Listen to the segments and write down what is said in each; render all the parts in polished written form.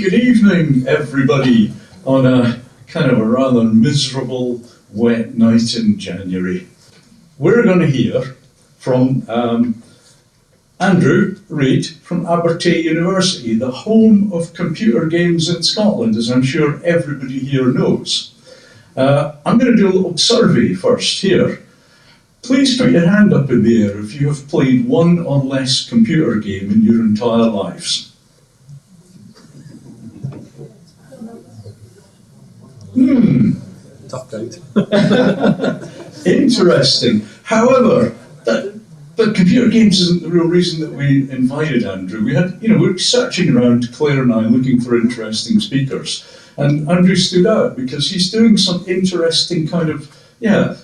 good evening, everybody, on a kind of a rather miserable, wet night in January. We're going to hear from Andrew Reid from Abertay University, the home of computer games in Scotland, as I'm sure everybody here knows. I'm going to do a little survey first here. Please put your hand up in the air if you have played one or less computer game in your entire lives. Tough crowd. Interesting. However, but computer games isn't the real reason that we invited Andrew. We're searching around, Claire and I, looking for interesting speakers. And Andrew stood out because he's doing some interesting kind of,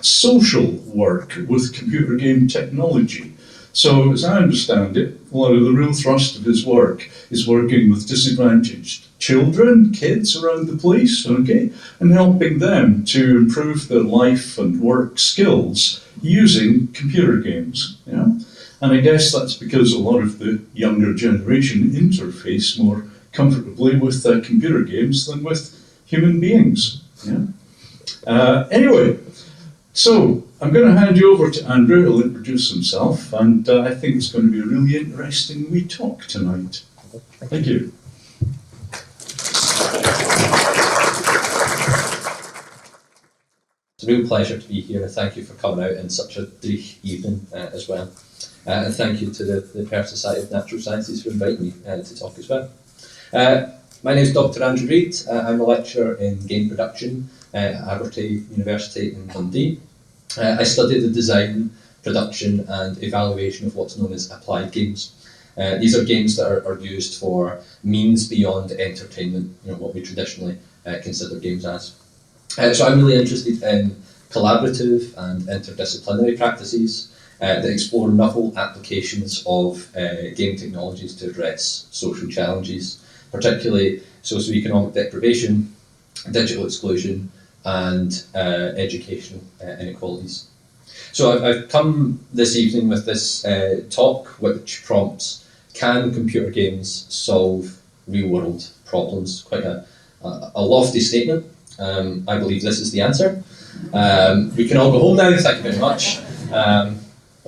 social work with computer game technology. So, as I understand it, a lot of the real thrust of his work is working with disadvantaged children, kids around the place, and helping them to improve their life and work skills using computer games. And I guess that's because a lot of the younger generation interface more comfortably with computer games than with human beings. Anyway, so I'm going to hand you over to Andrew. He'll introduce himself, and I think it's going to be a really interesting wee talk tonight. Thank you. It's a real pleasure to be here, and thank you for coming out in such a bleak evening as well. And thank you to the Perth Society of Natural Sciences for inviting me to talk as well. My name is Dr. Andrew Reid. I'm a lecturer in game production at Abertay University in Dundee. I study the design, production and evaluation of what's known as applied games. These are games that are used for means beyond entertainment, what we traditionally consider games as. So I'm really interested in collaborative and interdisciplinary practices that explore novel applications of game technologies to address social challenges, particularly socioeconomic deprivation, digital exclusion and educational inequalities. So I've come this evening with this talk which prompts, can computer games solve real-world problems? Quite a lofty statement. I believe this is the answer. We can all go home now, thank you very much. I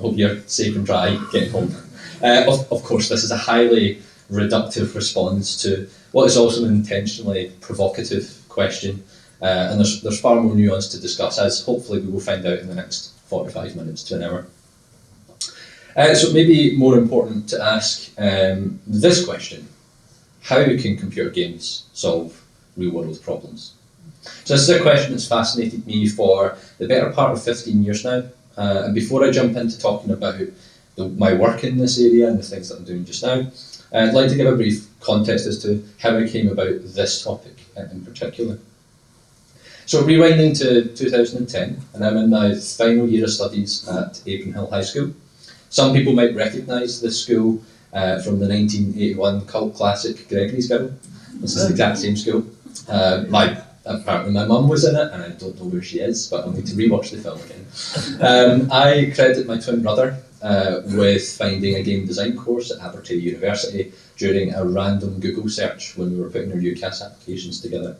hope you're safe and dry getting home. Of course, this is a highly reductive response to what is also an intentionally provocative question, and there's far more nuance to discuss, as hopefully we will find out in the next 45 minutes to an hour. So it may be more important to ask this question: how can computer games solve real-world problems? So this is a question that's fascinated me for the better part of 15 years now. And before I jump into talking about my work in this area and the things that I'm doing just now, I'd like to give a brief context as to how I came about this topic in particular. So rewinding to 2010, and I'm in my final year of studies at Avonhill High School. Some people might recognise this school from the 1981 cult classic Gregory's Girl. This is the exact same school. Apparently my mum was in it, and I don't know where she is, but I'll need to rewatch the film again. I credit my twin brother with finding a game design course at Abertay University during a random Google search when we were putting our UCAS applications together.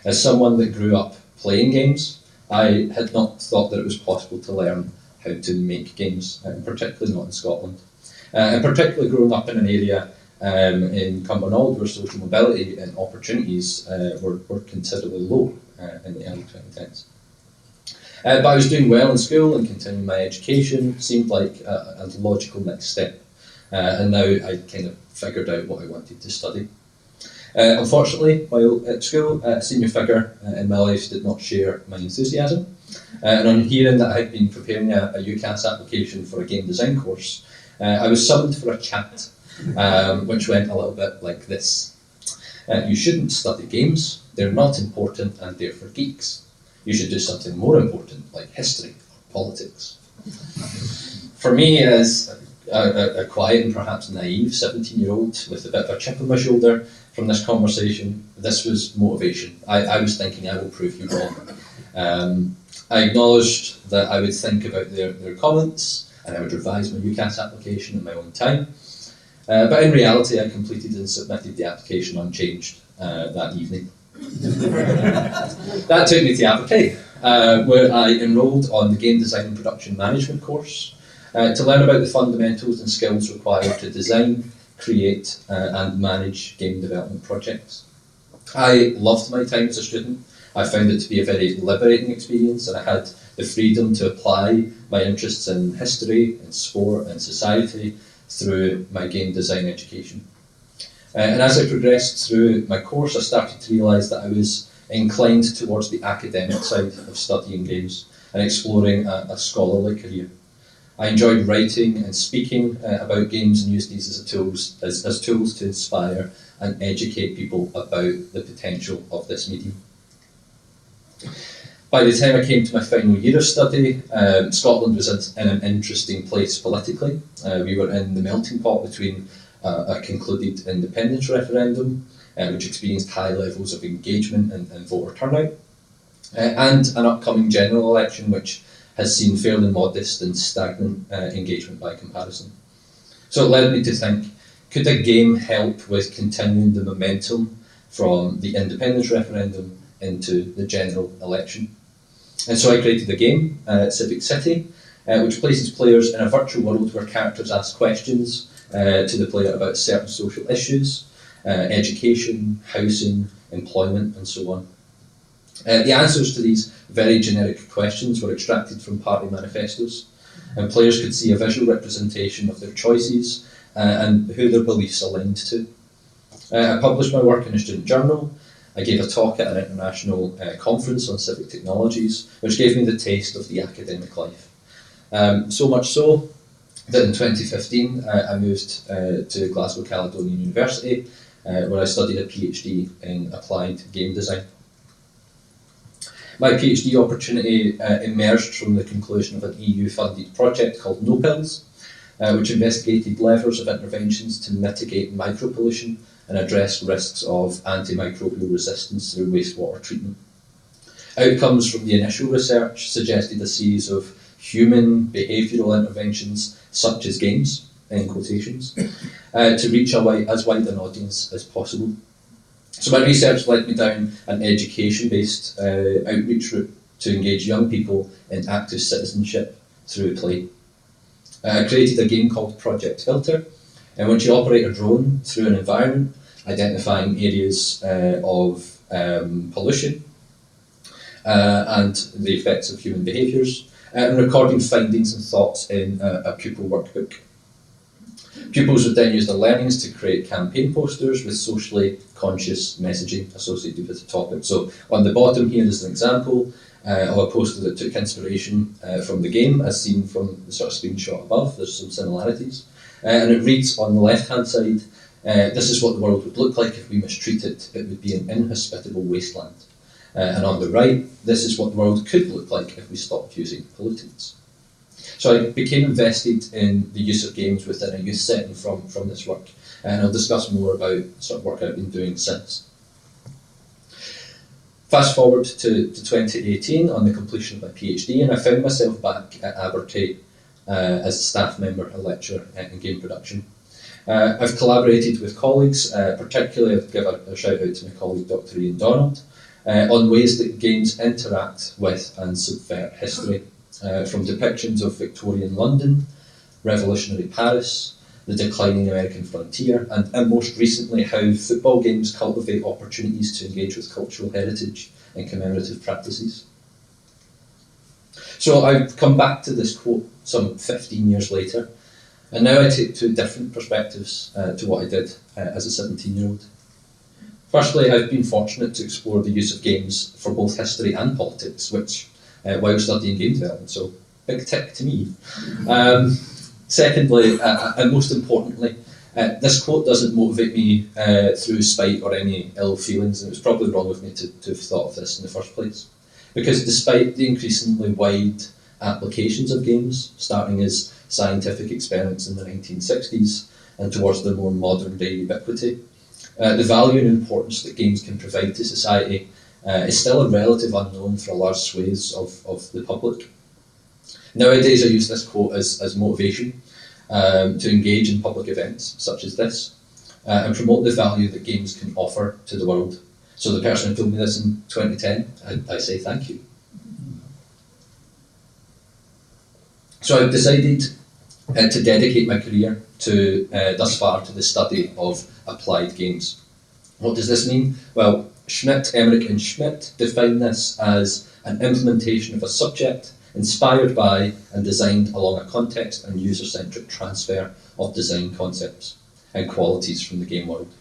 As someone that grew up playing games, I had not thought that it was possible to learn how to make games, particularly not in Scotland. And particularly growing up in an area in Cumbernauld where social mobility and opportunities were considerably low in the early 2010s. But I was doing well in school, and continuing my education seemed like a logical next step. And now I kind of figured out what I wanted to study. Unfortunately, while at school, a senior figure in my life did not share my enthusiasm. And on hearing that I had been preparing a UCAS application for a game design course, I was summoned for a chat, which went a little bit like this. You shouldn't study games, they're not important and they're for geeks. You should do something more important, like history or politics. For me, as a quiet and perhaps naive 17-year-old with a bit of a chip on my shoulder from this conversation, this was motivation. I was thinking, I will prove you wrong. I acknowledged that I would think about their comments, and I would revise my UCAS application in my own time. But in reality, I completed and submitted the application unchanged, that evening. That took me to Abertay, where I enrolled on the Game Design and Production Management course to learn about the fundamentals and skills required to design, create and manage game development projects. I loved my time as a student. I found it to be a very liberating experience, and I had the freedom to apply my interests in history, in sport and society through my game design education. And as I progressed through my course, I started to realise that I was inclined towards the academic side of studying games and exploring a scholarly career. I enjoyed writing and speaking about games and used these as tools to inspire and educate people about the potential of this medium. By the time I came to my final year of study, Scotland was in an interesting place politically. We were in the melting pot between a concluded independence referendum, which experienced high levels of engagement and voter turnout, and an upcoming general election which has seen fairly modest and stagnant engagement by comparison. So it led me to think, could a game help with continuing the momentum from the independence referendum into the general election? And so I created a game, Civic City, which places players in a virtual world where characters ask questions to the player about certain social issues, education, housing, employment, and so on. The answers to these very generic questions were extracted from party manifestos, and players could see a visual representation of their choices and who their beliefs aligned to. I published my work in a student journal. I gave a talk at an international conference on civic technologies, which gave me the taste of the academic life. So much so that in 2015 I moved to Glasgow Caledonian University, where I studied a PhD in applied game design. My PhD opportunity emerged from the conclusion of an EU-funded project called No Pills, which investigated levers of interventions to mitigate micropollution and address risks of antimicrobial resistance through wastewater treatment. Outcomes from the initial research suggested a series of human behavioural interventions, such as games, in quotations, to reach as wide an audience as possible. So my research led me down an education-based outreach route to engage young people in active citizenship through play. I created a game called Project Filter, in which you operate a drone through an environment, identifying areas of pollution and the effects of human behaviours, and recording findings and thoughts in a pupil workbook. Pupils would then use their learnings to create campaign posters with socially conscious messaging associated with the topic. So on the bottom here is an example of a poster that took inspiration from the game, as seen from the sort of screenshot above. There's some similarities. And it reads on the left-hand side, this is what the world would look like if we mistreat it. It would be an inhospitable wasteland. And on the right, this is what the world could look like if we stopped using pollutants. So I became invested in the use of games within a youth setting from this work, and I'll discuss more about sort of work I've been doing since. Fast forward to 2018 on the completion of my PhD, and I found myself back at Abertay as a staff member and lecturer in game production. I've collaborated with colleagues, particularly I'd give a shout out to my colleague Dr. Ian Donald, on ways that games interact with and subvert history. From depictions of Victorian London, revolutionary Paris, the declining American frontier, and most recently how football games cultivate opportunities to engage with cultural heritage and commemorative practices. So I've come back to this quote some 15 years later, and now I take two different perspectives to what I did as a 17-year-old. Firstly, I've been fortunate to explore the use of games for both history and politics, which while studying game development, so big tick to me. Secondly, and most importantly, this quote doesn't motivate me through spite or any ill feelings, and it was probably wrong of me to have thought of this in the first place. Because despite the increasingly wide applications of games, starting as scientific experiments in the 1960s and towards the more modern day ubiquity, the value and importance that games can provide to society is still a relative unknown for a large swathes of the public. Nowadays I use this quote as motivation to engage in public events such as this, and promote the value that games can offer to the world. So the person who told me this in 2010, I say thank you. So I've decided to dedicate my career thus far to the study of applied games. What does this mean? Well, Schmidt, Emmerich and Schmidt define this as an implementation of a subject inspired by and designed along a context and user-centric transfer of design concepts and qualities from the game world.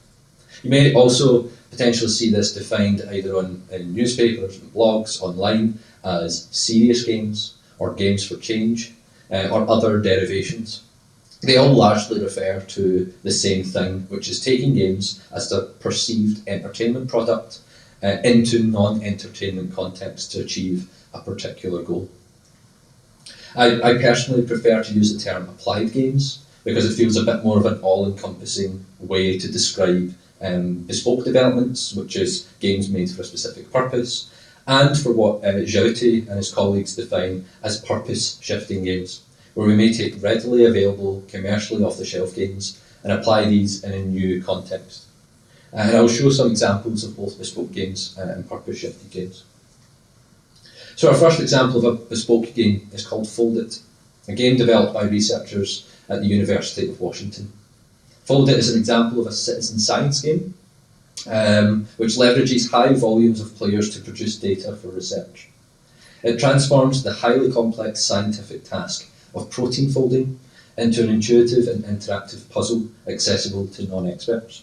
You may also potentially see this defined either in newspapers and blogs online as serious games or games for change or other derivations. They all largely refer to the same thing, which is taking games as a perceived entertainment product into non-entertainment context to achieve a particular goal. I personally prefer to use the term applied games because it feels a bit more of an all-encompassing way to describe bespoke developments, which is games made for a specific purpose, and for what Jouty and his colleagues define as purpose-shifting games, where we may take readily available, commercially off-the-shelf games and apply these in a new context. And I'll show some examples of both bespoke games and purpose-shifted games. So our first example of a bespoke game is called Foldit, a game developed by researchers at the University of Washington. Foldit is an example of a citizen science game, which leverages high volumes of players to produce data for research. It transforms the highly complex scientific task of protein folding into an intuitive and interactive puzzle accessible to non-experts.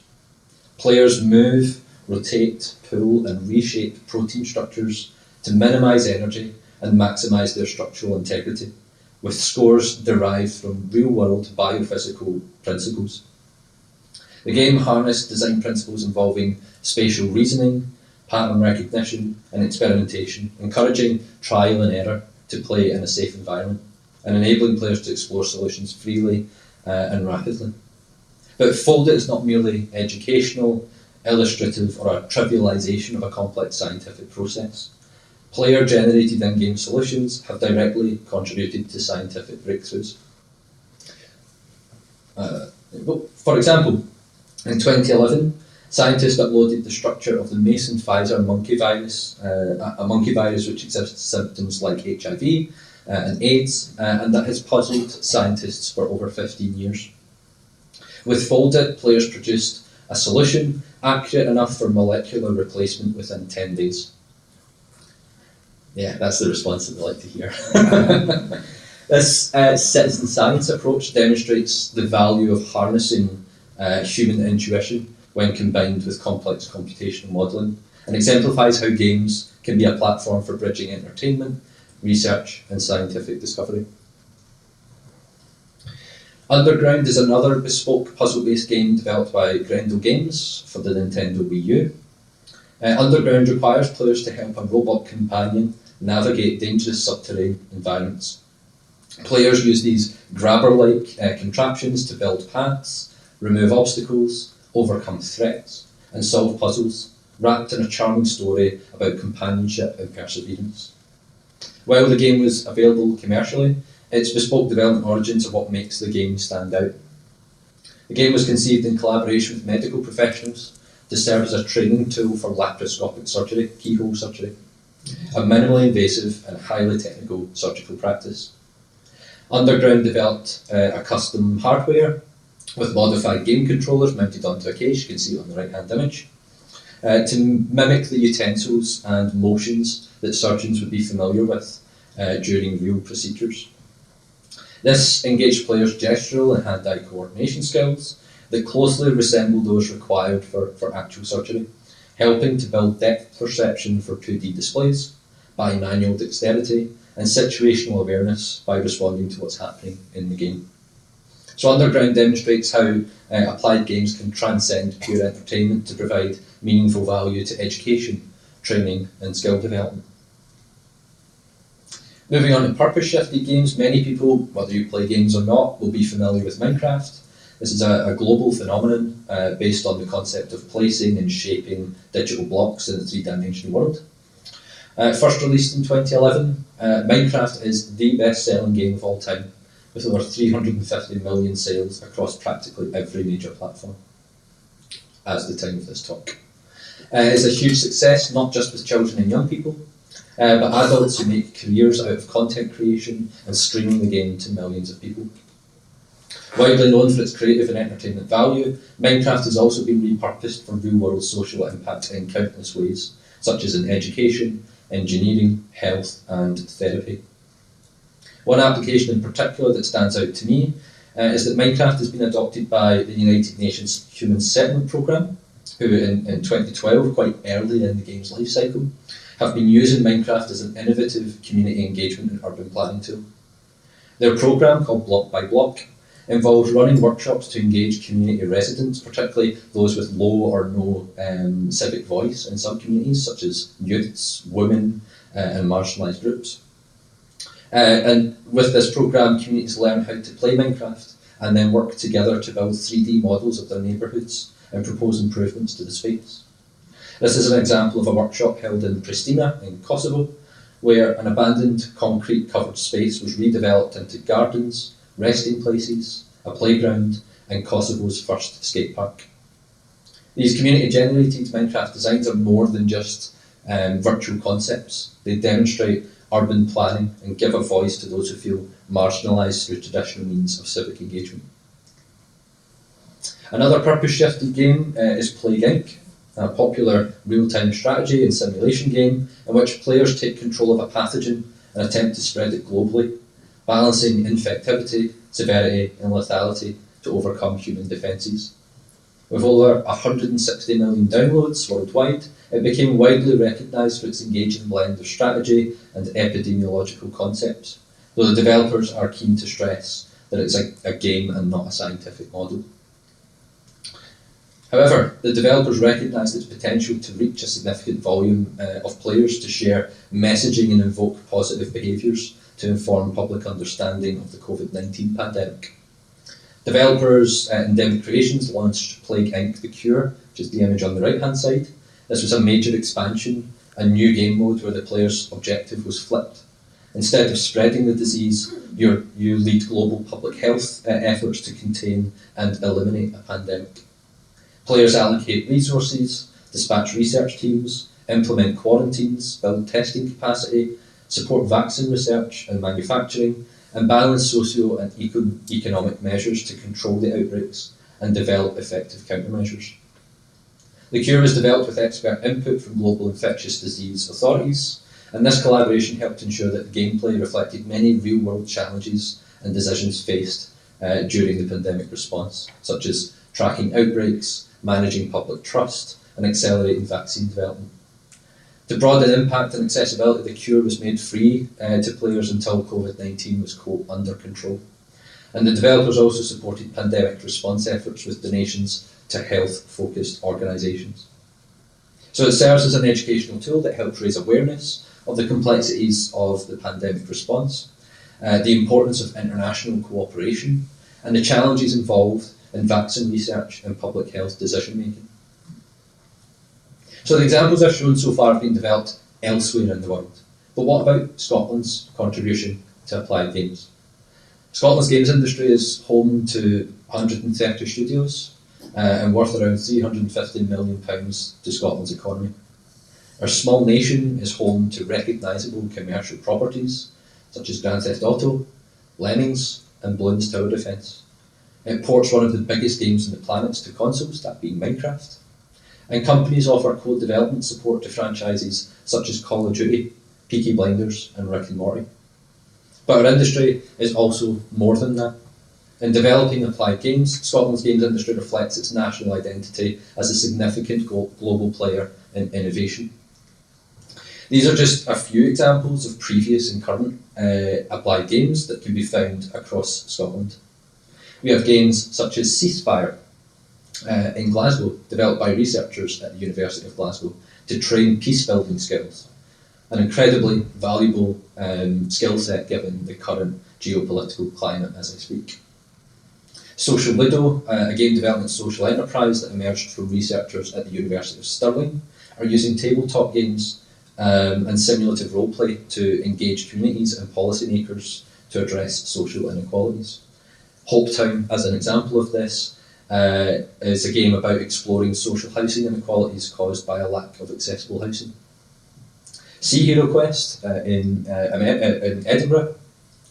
Players move, rotate, pull and reshape protein structures to minimise energy and maximise their structural integrity, with scores derived from real-world biophysical principles. The game harnessed design principles involving spatial reasoning, pattern recognition and experimentation, encouraging trial and error to play in a safe environment and enabling players to explore solutions freely and rapidly. But Foldit is not merely educational, illustrative or a trivialisation of a complex scientific process. Player-generated in-game solutions have directly contributed to scientific breakthroughs. For example, in 2011, scientists uploaded the structure of the Mason-Pfizer monkey virus, a monkey virus which exhibits symptoms like HIV and AIDS, and that has puzzled scientists for over 15 years. With Foldit, players produced a solution accurate enough for molecular replacement within 10 days. Yeah, that's the response that we like to hear. This citizen science approach demonstrates the value of harnessing human intuition when combined with complex computational modelling, and exemplifies how games can be a platform for bridging entertainment, research and scientific discovery. Underground is another bespoke puzzle-based game developed by Grendel Games for the Nintendo Wii U. Underground requires players to help a robot companion navigate dangerous subterranean environments. Players use these grabber-like contraptions to build paths, remove obstacles, overcome threats, and solve puzzles, wrapped in a charming story about companionship and perseverance. While the game was available commercially, its bespoke development origins are what makes the game stand out. The game was conceived in collaboration with medical professionals to serve as a training tool for laparoscopic surgery, keyhole surgery, a minimally invasive and highly technical surgical practice. Underground developed a custom hardware with modified game controllers mounted onto a case, you can see it on the right-hand image, to mimic the utensils and motions that surgeons would be familiar with during real procedures. This engaged players' gestural and hand-eye coordination skills that closely resemble those required for actual surgery, helping to build depth perception for 2D displays, bimanual dexterity, and situational awareness by responding to what's happening in the game. So Underground demonstrates how applied games can transcend pure entertainment to provide meaningful value to education, training, and skill development. Moving on to purpose-shifted games, many people, whether you play games or not, will be familiar with Minecraft. This is a global phenomenon based on the concept of placing and shaping digital blocks in a three-dimensional world. First released in 2011, Minecraft is the best-selling game of all time, with over 350 million sales across practically every major platform. as the time of this talk. It's a huge success, not just with children and young people, but adults who make careers out of content creation and streaming the game to millions of people. Widely known for its creative and entertainment value, Minecraft has also been repurposed for real-world social impact in countless ways, such as in education, engineering, health, and therapy. One application in particular that stands out to me is that Minecraft has been adopted by the United Nations Human Settlement Programme, who in 2012, quite early in the game's life cycle, have been using Minecraft as an innovative community engagement and urban planning tool. Their programme, called Block by Block, involves running workshops to engage community residents, particularly those with low or no civic voice in some communities, such as youths, women, and marginalised groups. And with this programme, communities learn how to play Minecraft and then work together to build 3D models of their neighbourhoods and propose improvements to the space. This is an example of a workshop held in Pristina in Kosovo, where an abandoned concrete covered space was redeveloped into gardens, resting places, a playground, and Kosovo's first skate park. These community-generated Minecraft designs are more than just virtual concepts. They demonstrate urban planning and give a voice to those who feel marginalised through traditional means of civic engagement. Another purpose-shifted game is Plague Inc., a popular real-time strategy and simulation game in which players take control of a pathogen and attempt to spread it globally, balancing infectivity, severity, and lethality to overcome human defences. With over 160 million downloads worldwide, it became widely recognised for its engaging blend of strategy and epidemiological concepts, though the developers are keen to stress that it's a game and not a scientific model. However, the developers recognised its potential to reach a significant volume of players to share messaging and invoke positive behaviours to inform public understanding of the COVID-19 pandemic. Developers Endemic Creations launched Plague Inc. The Cure, which is the image on the right-hand side. This was a major expansion, a new game mode where the player's objective was flipped. Instead of spreading the disease, you lead global public health efforts to contain and eliminate a pandemic. Players allocate resources, dispatch research teams, implement quarantines, build testing capacity, support vaccine research and manufacturing, and balance socio and economic measures to control the outbreaks and develop effective countermeasures. The Cure was developed with expert input from global infectious disease authorities, and this collaboration helped ensure that the gameplay reflected many real-world challenges and decisions faced during the pandemic response, such as tracking outbreaks, managing public trust, and accelerating vaccine development. To broaden impact and accessibility, the Cure was made free to players until COVID-19 was, quote, under control. And the developers also supported pandemic response efforts with donations to health-focused organisations. So it serves as an educational tool that helps raise awareness of the complexities of the pandemic response, the importance of international cooperation, and the challenges involved in vaccine research and public health decision-making. So the examples I've shown so far have been developed elsewhere in the world. But what about Scotland's contribution to applied games? Scotland's games industry is home to 130 studios and worth around £350 million to Scotland's economy. Our small nation is home to recognisable commercial properties such as Grand Theft Auto, Lemmings, and Bloons Tower Defence. It ports one of the biggest games on the planet to consoles, that being Minecraft. And companies offer co-development support to franchises such as Call of Duty, Peaky Blinders, and Rick and Morty. But our industry is also more than that. In developing applied games, Scotland's games industry reflects its national identity as a significant global player in innovation. These are just a few examples of previous and current applied games that can be found across Scotland. We have games such as Ceasefire in Glasgow, developed by researchers at the University of Glasgow to train peace-building skills, an incredibly valuable skill set given the current geopolitical climate as I speak. Social Ludo, a game development social enterprise that emerged from researchers at the University of Stirling, are using tabletop games and simulative roleplay to engage communities and policymakers to address social inequalities. Hopetown, as an example of this, is a game about exploring social housing inequalities caused by a lack of accessible housing. Sea Hero Quest in Edinburgh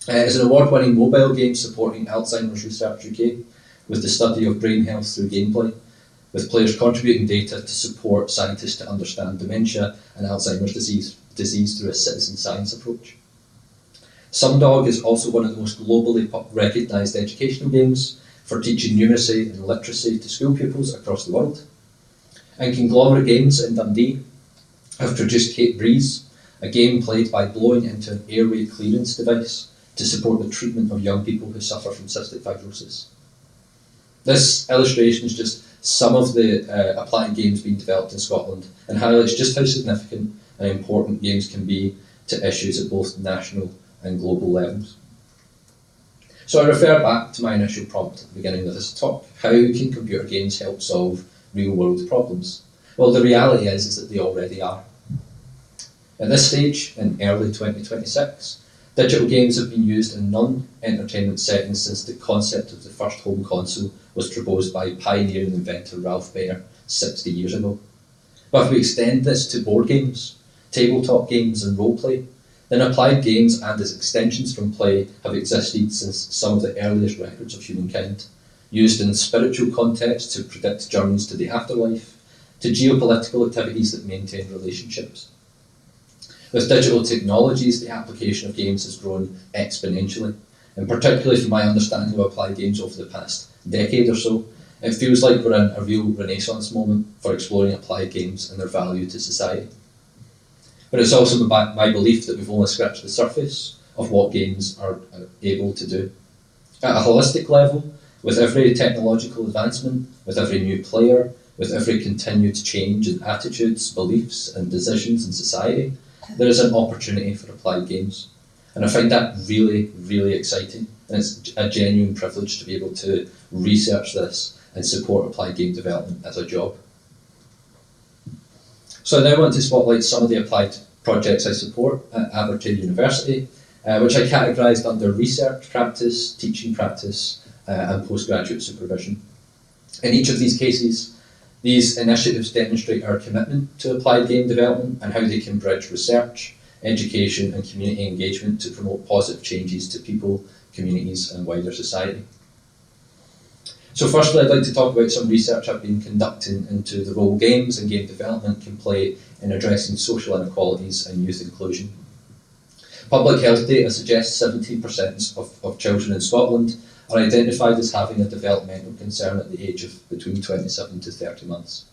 is an award-winning mobile game supporting Alzheimer's Research UK with the study of brain health through gameplay, with players contributing data to support scientists to understand dementia and Alzheimer's disease through a citizen science approach. Sumdog is also one of the most globally recognised educational games for teaching numeracy and literacy to school pupils across the world. And Conglomerate Games in Dundee have produced Kate Breeze, a game played by blowing into an airway clearance device to support the treatment of young people who suffer from cystic fibrosis. This illustration is just some of the applied games being developed in Scotland and highlights just how significant and important games can be to issues at both national and global levels. So I refer back to my initial prompt at the beginning of this talk. How can computer games help solve real world problems? Well, the reality is that they already are. At this stage, in early 2026, digital games have been used in non-entertainment settings since the concept of the first home console was proposed by pioneering inventor Ralph Baer 60 years ago. But if we extend this to board games, tabletop games and roleplay, then applied games and as extensions from play have existed since some of the earliest records of humankind, used in spiritual contexts to predict journeys to the afterlife, to geopolitical activities that maintain relationships. With digital technologies, the application of games has grown exponentially, and particularly from my understanding of applied games over the past decade or so, it feels like we're in a real renaissance moment for exploring applied games and their value to society. But it's also my belief that we've only scratched the surface of what games are able to do. At a holistic level, with every technological advancement, with every new player, with every continued change in attitudes, beliefs and decisions in society, there is an opportunity for applied games. And I find that really, really exciting. And it's a genuine privilege to be able to research this and support applied game development as a job. So I now want to spotlight some of the applied projects I support at Abertay University, which I categorised under research practice, teaching practice, and postgraduate supervision. In each of these cases, these initiatives demonstrate our commitment to applied game development and how they can bridge research, education and community engagement to promote positive changes to people, communities and wider society. So firstly, I'd like to talk about some research I've been conducting into the role games and game development can play in addressing social inequalities and youth inclusion. Public health data suggests 17% of children in Scotland are identified as having a developmental concern at the age of between 27 to 30 months.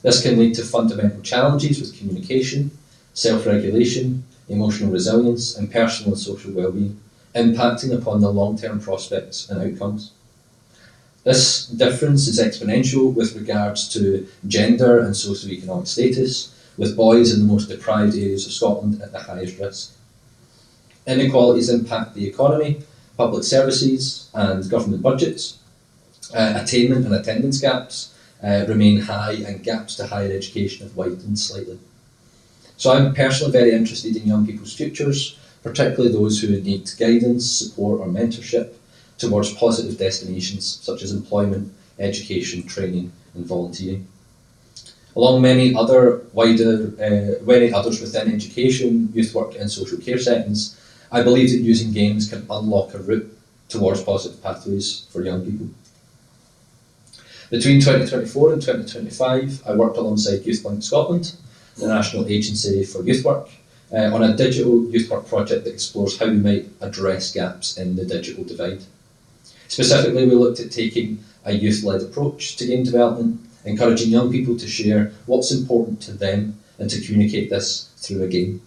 This can lead to fundamental challenges with communication, self-regulation, emotional resilience and personal and social well-being, impacting upon the long-term prospects and outcomes. This difference is exponential with regards to gender and socioeconomic status, with boys in the most deprived areas of Scotland at the highest risk. Inequalities impact the economy, public services and government budgets. Attainment and attendance gaps remain high and gaps to higher education have widened slightly. So I'm personally very interested in young people's futures, particularly those who need guidance, support or mentorship towards positive destinations such as employment, education, training and volunteering. Along many others within education, youth work and social care settings, I believe that using games can unlock a route towards positive pathways for young people. Between 2024 and 2025, I worked alongside YouthLink Scotland, the National Agency for Youth Work, on a digital youth work project that explores how we might address gaps in the digital divide. Specifically, we looked at taking a youth-led approach to game development, encouraging young people to share what's important to them and to communicate this through a game.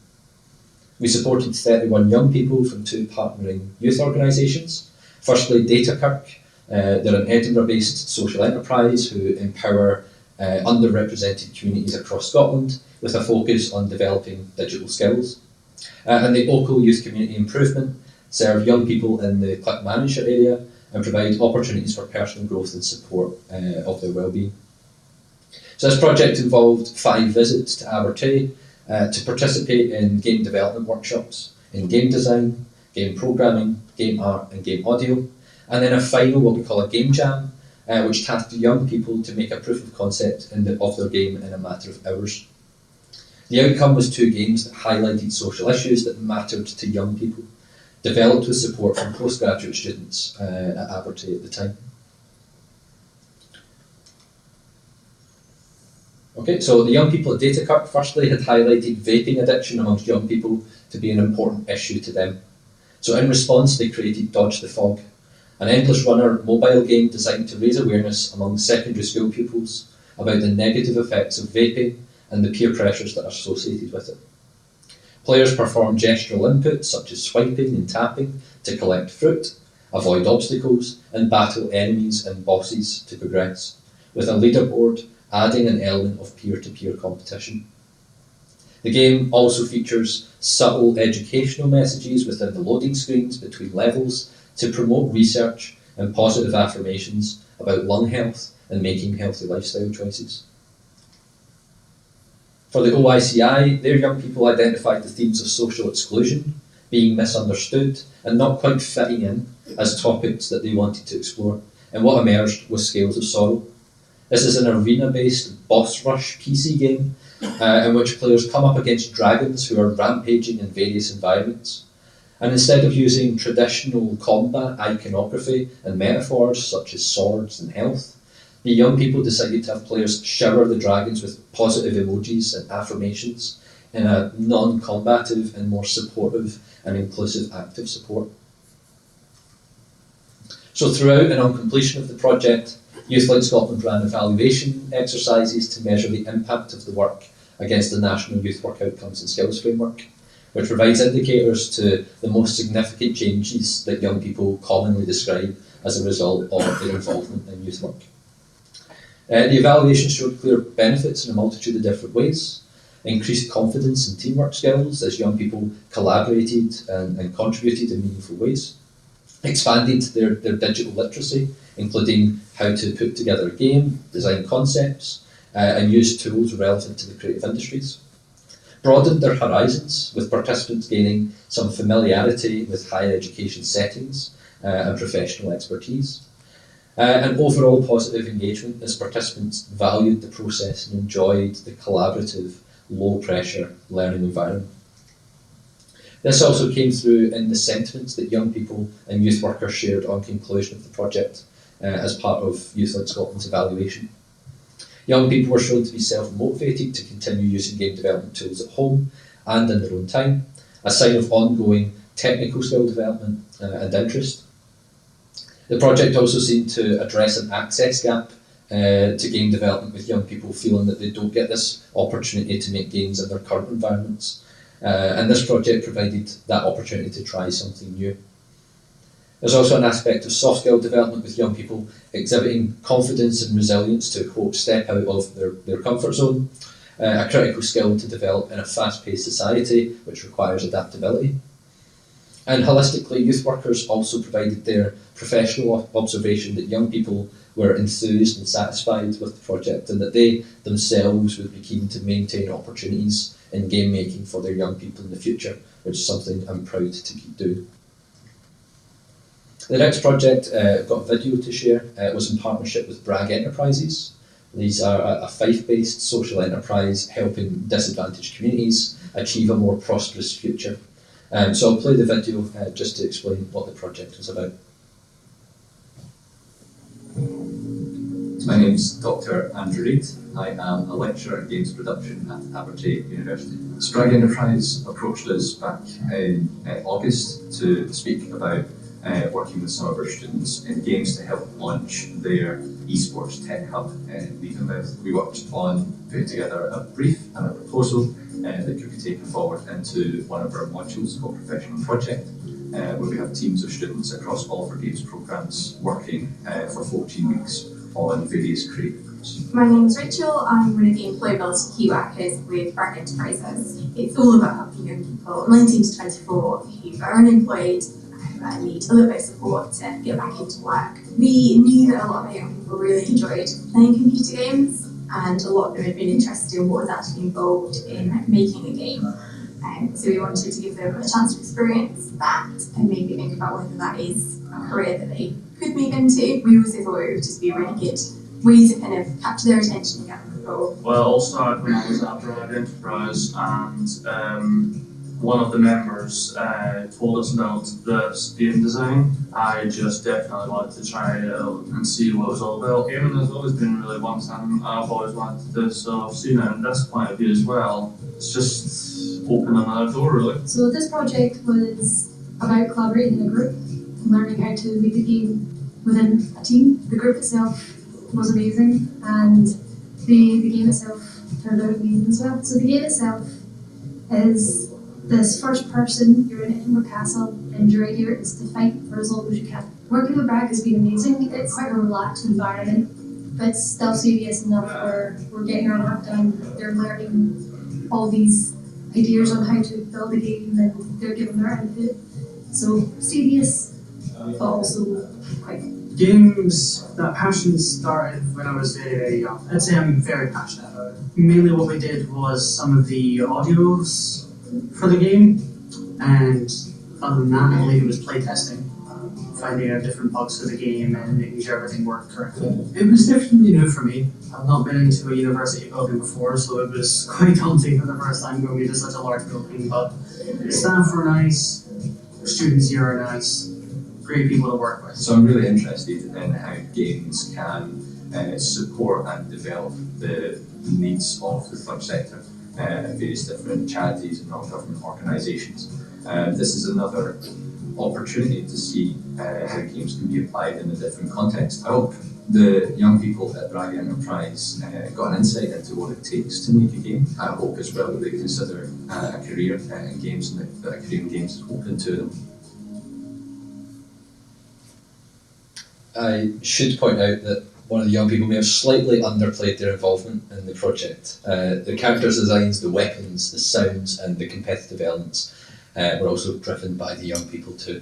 We supported 31 young people from 2 partnering youth organisations. Firstly, DataKirk, they're an Edinburgh-based social enterprise who empower underrepresented communities across Scotland with a focus on developing digital skills. And the Oakle Youth Community Improvement serve young people in the Clipmanager area and provide opportunities for personal growth and support of their well-being. So this project involved 5 visits to Abertay to participate in game development workshops in game design, game programming, game art and game audio, and then a final what we call a game jam which tasked young people to make a proof of concept of their game in a matter of hours. The outcome was 2 games that highlighted social issues that mattered to young people, developed with support from postgraduate students at Abertay at the time. Okay, so the young people at Datakirk firstly had highlighted vaping addiction amongst young people to be an important issue to them. So in response, they created Dodge the Fog, an endless runner mobile game designed to raise awareness among secondary school pupils about the negative effects of vaping and the peer pressures that are associated with it. Players perform gestural inputs such as swiping and tapping to collect fruit, avoid obstacles, and battle enemies and bosses to progress, with a leaderboard adding an element of peer-to-peer competition. The game also features subtle educational messages within the loading screens between levels to promote research and positive affirmations about lung health and making healthy lifestyle choices. For the OICI, their young people identified the themes of social exclusion, being misunderstood, and not quite fitting in as topics that they wanted to explore, and what emerged was Scales of Sorrow. This is an arena-based boss rush PC game in which players come up against dragons who are rampaging in various environments. And instead of using traditional combat iconography and metaphors such as swords and health, the young people decided to have players shower the dragons with positive emojis and affirmations in a non-combative and more supportive and inclusive act of support. So throughout and on completion of the project, Youth Like Scotland ran evaluation exercises to measure the impact of the work against the National Youth Work Outcomes and Skills Framework, which provides indicators to the most significant changes that young people commonly describe as a result of their involvement in youth work. The evaluation showed clear benefits in a multitude of different ways: increased confidence and teamwork skills as young people collaborated and contributed in meaningful ways, expanded their digital literacy, including how to put together a game, design concepts, and use tools relevant to the creative industries, broadened their horizons, with participants gaining some familiarity with higher education settings and professional expertise, and overall positive engagement as participants valued the process and enjoyed the collaborative, low-pressure learning environment. This also came through in the sentiments that young people and youth workers shared on conclusion of the project as part of Youth Like Scotland's evaluation. Young people were shown to be self-motivated to continue using game development tools at home and in their own time, a sign of ongoing technical skill development and interest. The project also seemed to address an access gap to game development, with young people feeling that they don't get this opportunity to make games in their current environments. And this project provided that opportunity to try something new. There's also an aspect of soft skill development, with young people exhibiting confidence and resilience to, quote, step out of their comfort zone, a critical skill to develop in a fast-paced society which requires adaptability. And holistically, youth workers also provided their professional observation that young people were enthused and satisfied with the project, and that they themselves would be keen to maintain opportunities in game making for their young people in the future, which is something I'm proud to keep doing. The next project got a video to share. It was in partnership with Bragg Enterprises. These are a Fife-based social enterprise helping disadvantaged communities achieve a more prosperous future. So I'll play the video just to explain what the project was about. My name is Dr. Andrew Reid. I am a lecturer in games production at Abertay University. Bragg Enterprise approached us back in August to speak about working with some of our students in games to help launch their esports tech hub in Leavenworth. We worked on putting together a brief and a proposal that could be taken forward into one of our modules called Professional Project, where we have teams of students across all of our games programmes working for 14 weeks on various creative groups. My name is Rachel. I'm one of the employability key workers with Bragg Enterprises. It's all about helping young people 19 to 24 who are unemployed and need a little bit of support to get back into work. We knew that a lot of our young people really enjoyed playing computer games, and a lot of them had been interested in what was actually involved in making a game. So we wanted to give them a chance to experience that and maybe think about whether that is a career that they could move into. We also thought it would just be a really good way to kind of capture their attention and get them involved. Well, it all started when I was at Abertay Enterprise, and one of the members told us about this game design. I just definitely wanted to try it out and see what it was all about. Gaming has always been really one thing I've always wanted to do, so I've seen it in this point of view as well. It's just opening another door, really. So this project was about collaborating in a group and learning how to make a game within a team. The group itself was amazing, and the game itself turned out amazing as well. So the game itself is this first person, you're in Edinburgh Castle, and your idea is to fight for as long as you can. Working with Bragg has been amazing. It's quite a relaxed environment, but still serious enough where we're getting our work done. They're learning all these ideas on how to build a game, and they're giving their input. So serious, but also quite fun. Games, that passion started when I was very, very young. I'd say I'm very passionate about it. Mainly what we did was some of the audios for the game, and other than that, I believe it was playtesting, finding out different bugs for the game and making sure everything worked correctly. It was definitely new for me. I've not been into a university building before, so it was quite daunting for the first time going into such a large building, but staff were nice, students here are nice, great people to work with. So I'm really interested in how games can support and develop the needs of the third sector, various different charities and non-government organisations. This is another opportunity to see how games can be applied in a different context. I hope the young people at Abertay Enterprise got an insight into what it takes to make a game. I hope as well that they consider a career in games and that a career in games is open to them. I should point out that one of the young people may have slightly underplayed their involvement in the project. The characters' designs, the weapons, the sounds and the competitive elements were also driven by the young people too.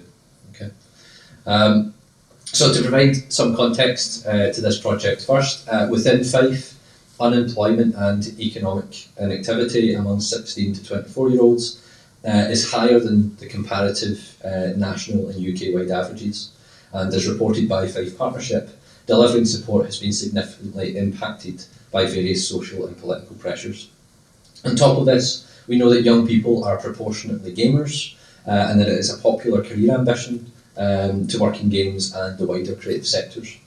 Okay. So to provide some context to this project first, within Fife, unemployment and economic inactivity among 16 to 24-year-olds is higher than the comparative national and UK-wide averages. And as reported by Fife Partnership, delivering support has been significantly impacted by various social and political pressures. On top of this, we know that young people are proportionately gamers and that it is a popular career ambition to work in games and the wider creative sectors.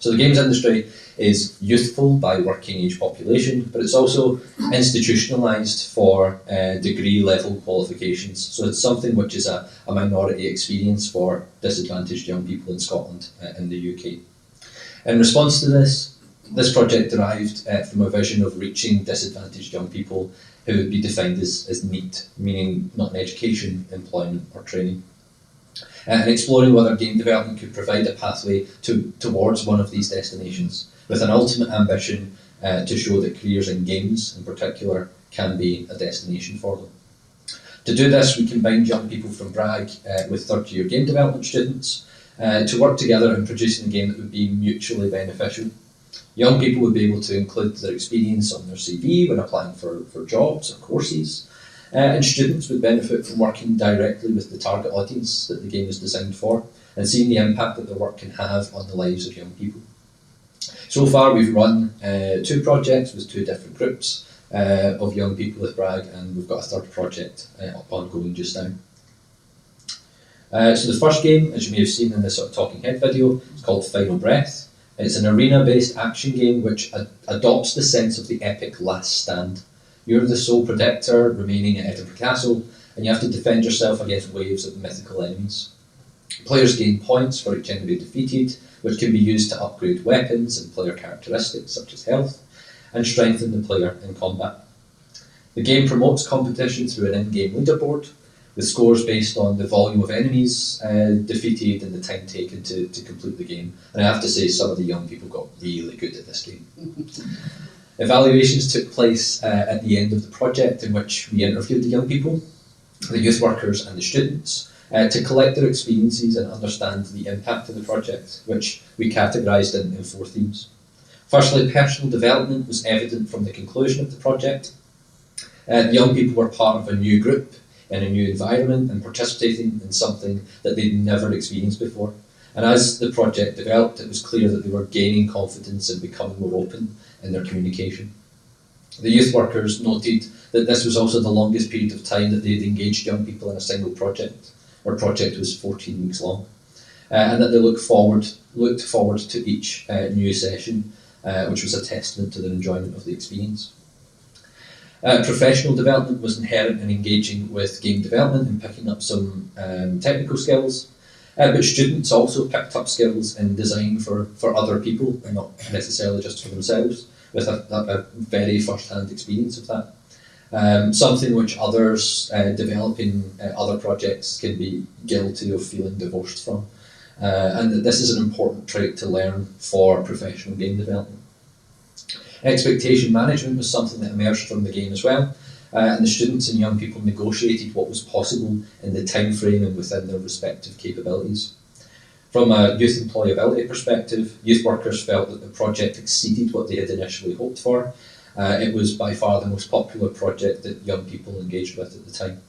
So the games industry is youthful by working age population, but it's also institutionalised for degree level qualifications. So it's something which is a minority experience for disadvantaged young people in Scotland and the UK. In response to this project derived from a vision of reaching disadvantaged young people who would be defined as NEET, meaning not in education, employment or training. And exploring whether game development could provide a pathway towards one of these destinations, with an ultimate ambition to show that careers in games in particular can be a destination for them. To do this, we combined young people from Bragg with third-year game development students to work together in producing a game that would be mutually beneficial. Young people would be able to include their experience on their CV when applying for jobs or courses, and students would benefit from working directly with the target audience that the game is designed for and seeing the impact that their work can have on the lives of young people. So far we've run 2 projects with 2 different groups of young people with Bragg, and we've got a third project ongoing just now. So the first game, as you may have seen in this sort of talking head video, is called Final Breath. It's an arena-based action game which adopts the sense of the epic last stand. You're the sole protector remaining at Edinburgh Castle, and you have to defend yourself against waves of mythical enemies. Players gain points for each enemy defeated, which can be used to upgrade weapons and player characteristics such as health, and strengthen the player in combat. The game promotes competition through an in-game leaderboard, with scores based on the volume of enemies defeated and the time taken to complete the game. And I have to say, some of the young people got really good at this game. Evaluations took place at the end of the project, in which we interviewed the young people, the youth workers and the students to collect their experiences and understand the impact of the project, which we categorised in 4 themes. Firstly, personal development was evident from the conclusion of the project. Young people were part of a new group in a new environment and participating in something that they'd never experienced before. And as the project developed, it was clear that they were gaining confidence and becoming more open in their communication. The youth workers noted that this was also the longest period of time that they had engaged young people in a single project. Our project was 14 weeks long, and that they looked forward to each new session, which was a testament to their enjoyment of the experience. Professional development was inherent in engaging with game development and picking up some technical skills, but students also picked up skills in design for other people and not necessarily just for themselves, with a very first-hand experience of that. Something which others developing other projects can be guilty of feeling divorced from, and that this is an important trait to learn for professional game development. Expectation management was something that emerged from the game as well, and the students and young people negotiated what was possible in the time frame and within their respective capabilities. From a youth employability perspective, youth workers felt that the project exceeded what they had initially hoped for. It was by far the most popular project that young people engaged with at the time.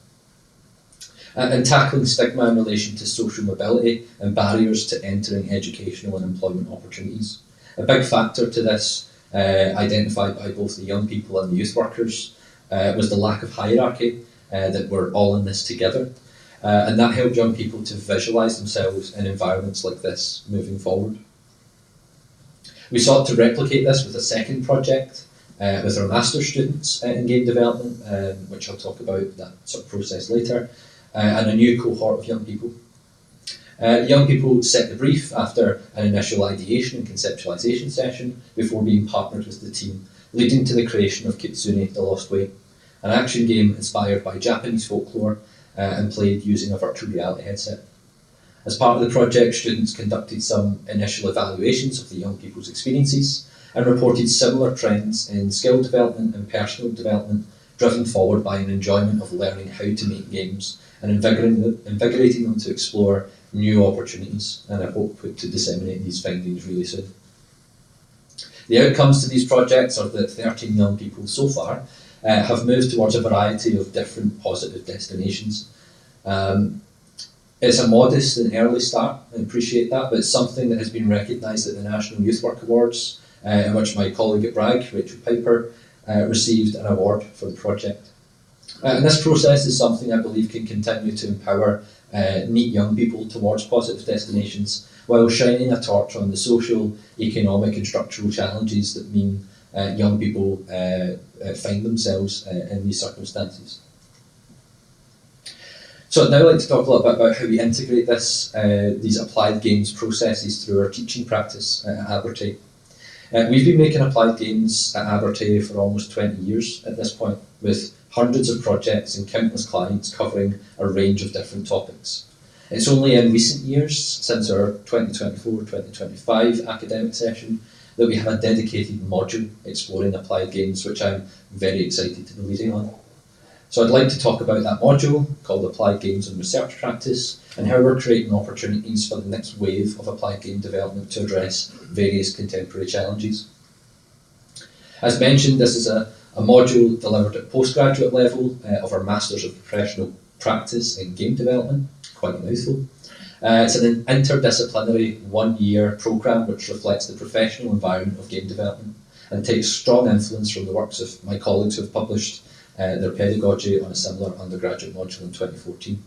And tackling stigma in relation to social mobility and barriers to entering educational and employment opportunities. A big factor to this, identified by both the young people and the youth workers, was the lack of hierarchy, that we're all in this together. And that helped young people to visualise themselves in environments like this moving forward. We sought to replicate this with a second project with our master's students in game development, which I'll talk about that sort of process later, and a new cohort of young people. Young people set the brief after an initial ideation and conceptualisation session before being partnered with the team, leading to the creation of Kitsune: The Lost Way, an action game inspired by Japanese folklore and played using a virtual reality headset. As part of the project, students conducted some initial evaluations of the young people's experiences and reported similar trends in skill development and personal development, driven forward by an enjoyment of learning how to make games and invigorating them to explore new opportunities, and I hope to disseminate these findings really soon. The outcomes to these projects are that 13 young people so far have moved towards a variety of different positive destinations. It's a modest and early start, I appreciate that, but it's something that has been recognised at the National Youth Work Awards, in which my colleague at Bragg, Rachel Piper, received an award for the project. And this process is something I believe can continue to empower neat young people towards positive destinations, while shining a torch on the social, economic and structural challenges that mean young people find themselves in these circumstances. So I'd now like to talk a little bit about how we integrate these applied games processes through our teaching practice at Abertay. We've been making applied games at Abertay for almost 20 years at this point, with hundreds of projects and countless clients covering a range of different topics. It's only in recent years, since our 2024-2025 academic session, that we have a dedicated module exploring applied games, which I'm very excited to be leading on. So I'd like to talk about that module called Applied Games and Research Practice, and how we're creating opportunities for the next wave of applied game development to address various contemporary challenges. As mentioned, this is a module delivered at postgraduate level of our Masters of Professional Practice in Game Development, quite a mouthful. It's an interdisciplinary one-year programme which reflects the professional environment of game development and takes strong influence from the works of my colleagues who have published their pedagogy on a similar undergraduate module in 2014.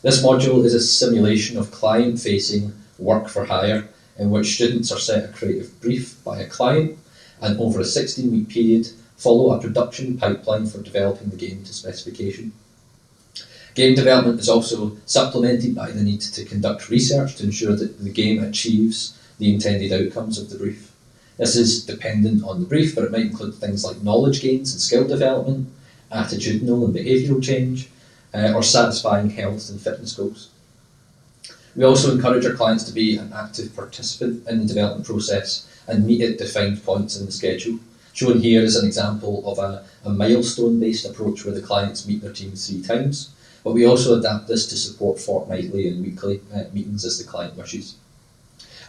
This module is a simulation of client-facing work for hire in which students are set a creative brief by a client and over a 16-week period follow a production pipeline for developing the game to specification. Game development is also supplemented by the need to conduct research to ensure that the game achieves the intended outcomes of the brief. This is dependent on the brief, but it might include things like knowledge gains and skill development, attitudinal and behavioural change, or satisfying health and fitness goals. We also encourage our clients to be an active participant in the development process and meet at defined points in the schedule. Shown here is an example of a milestone-based approach where the clients meet their team 3 times, but we also adapt this to support fortnightly and weekly meetings as the client wishes.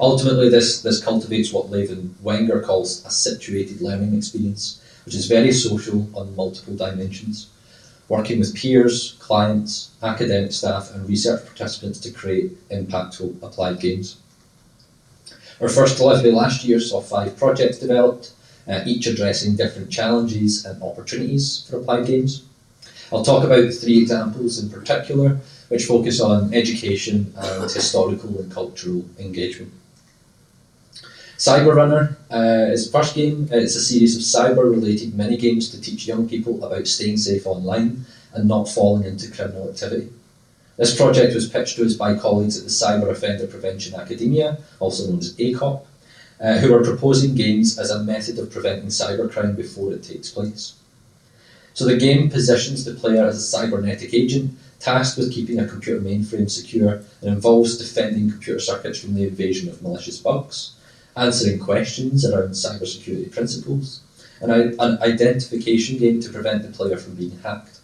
Ultimately, this cultivates what Levin Wenger calls a situated learning experience, which is very social on multiple dimensions, working with peers, clients, academic staff and research participants to create impactful applied games. Our first delivery last year saw 5 projects developed, each addressing different challenges and opportunities for applied games. I'll talk about 3 examples in particular, which focus on education and historical and cultural engagement. Cyber Runner is the first game. It's a series of cyber-related mini-games to teach young people about staying safe online and not falling into criminal activity. This project was pitched to us by colleagues at the Cyber Offender Prevention Academia, also known as ACOP, who are proposing games as a method of preventing cybercrime before it takes place. So the game positions the player as a cybernetic agent tasked with keeping a computer mainframe secure and involves defending computer circuits from the invasion of malicious bugs, answering questions around cybersecurity principles, and an identification game to prevent the player from being hacked.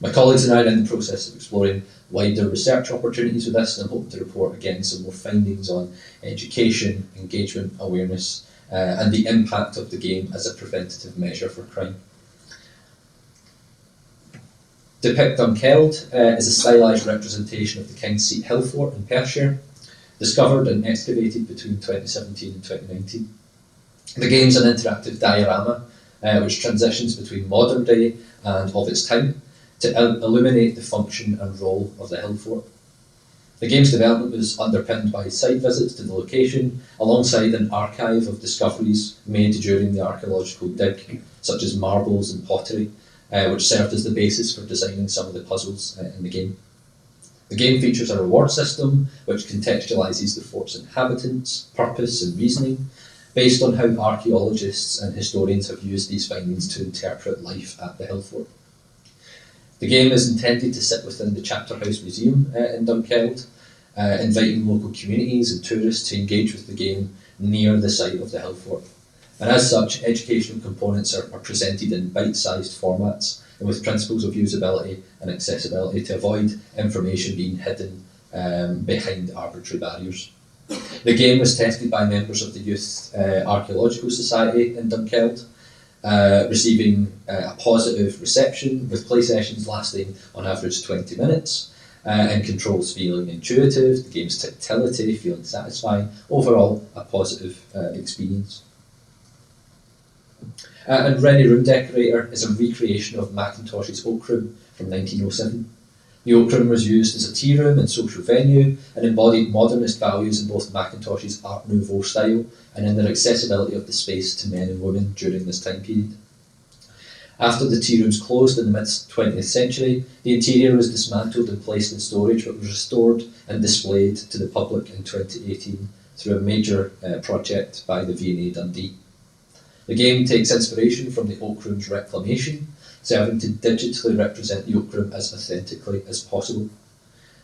My colleagues and I are in the process of exploring wider research opportunities with this, and I'm hoping to report again some more findings on education, engagement, awareness, and the impact of the game as a preventative measure for crime. Depict Dunkeld is a stylised representation of the King's Seat Hill Fort in Perthshire, discovered and excavated between 2017 and 2019. The game's an interactive diorama which transitions between modern day and of its time to illuminate the function and role of the hill fort. The game's development was underpinned by site visits to the location alongside an archive of discoveries made during the archaeological dig, such as marbles and pottery, which served as the basis for designing some of the puzzles in the game. The game features a reward system which contextualises the fort's inhabitants, purpose and reasoning, based on how archaeologists and historians have used these findings to interpret life at the hill fort. The game is intended to sit within the Chapter House Museum in Dunkeld, inviting local communities and tourists to engage with the game near the site of the hill fort. And as such, educational components are presented in bite-sized formats and with principles of usability and accessibility to avoid information being hidden behind arbitrary barriers. The game was tested by members of the Youth Archaeological Society in Dunkeld, receiving a positive reception, with play sessions lasting on average 20 minutes, and controls feeling intuitive, the game's tactility feeling satisfying, overall a positive experience. And Ready Room Decorator is a recreation of Macintosh's Oak Room from 1907. The Oak Room was used as a tea room and social venue and embodied modernist values in both Macintosh's Art Nouveau style and in their accessibility of the space to men and women during this time period. After the tea rooms closed in the mid-20th century, the interior was dismantled and placed in storage, but was restored and displayed to the public in 2018 through a major project by the V&A Dundee. The game takes inspiration from the Oak Room's reclamation, serving to digitally represent the Oak Room as authentically as possible.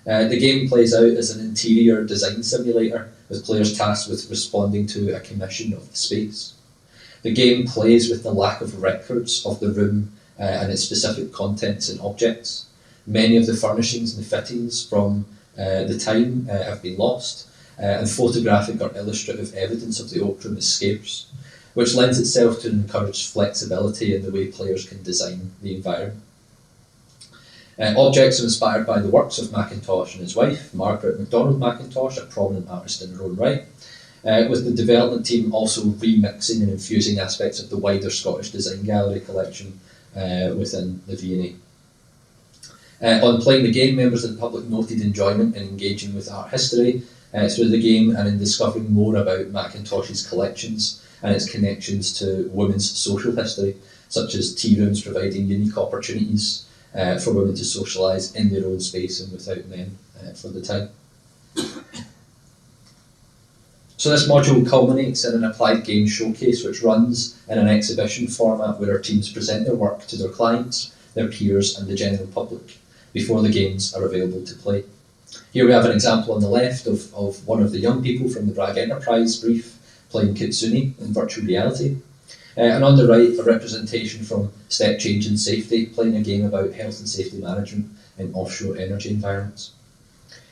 The game plays out as an interior design simulator, with players tasked with responding to a commission of the space. The game plays with the lack of records of the room and its specific contents and objects. Many of the furnishings and fittings from the time have been lost, and photographic or illustrative evidence of the Oak Room is scarce, which lends itself to encourage flexibility in the way players can design the environment. Objects are inspired by the works of Mackintosh and his wife, Margaret MacDonald Mackintosh, a prominent artist in her own right, with the development team also remixing and infusing aspects of the wider Scottish Design Gallery collection within the V&A. On playing the game, members of the public noted enjoyment in engaging with art history through the game and in discovering more about Mackintosh's collections and its connections to women's social history, such as tea rooms providing unique opportunities for women to socialise in their own space and without men for the time. So this module culminates in an applied game showcase which runs in an exhibition format where our teams present their work to their clients, their peers and the general public before the games are available to play. Here we have an example on the left of one of the young people from the Bragg Enterprise brief playing Kitsune in virtual reality. And on the right, a representation from Step Change and Safety, playing a game about health and safety management in offshore energy environments.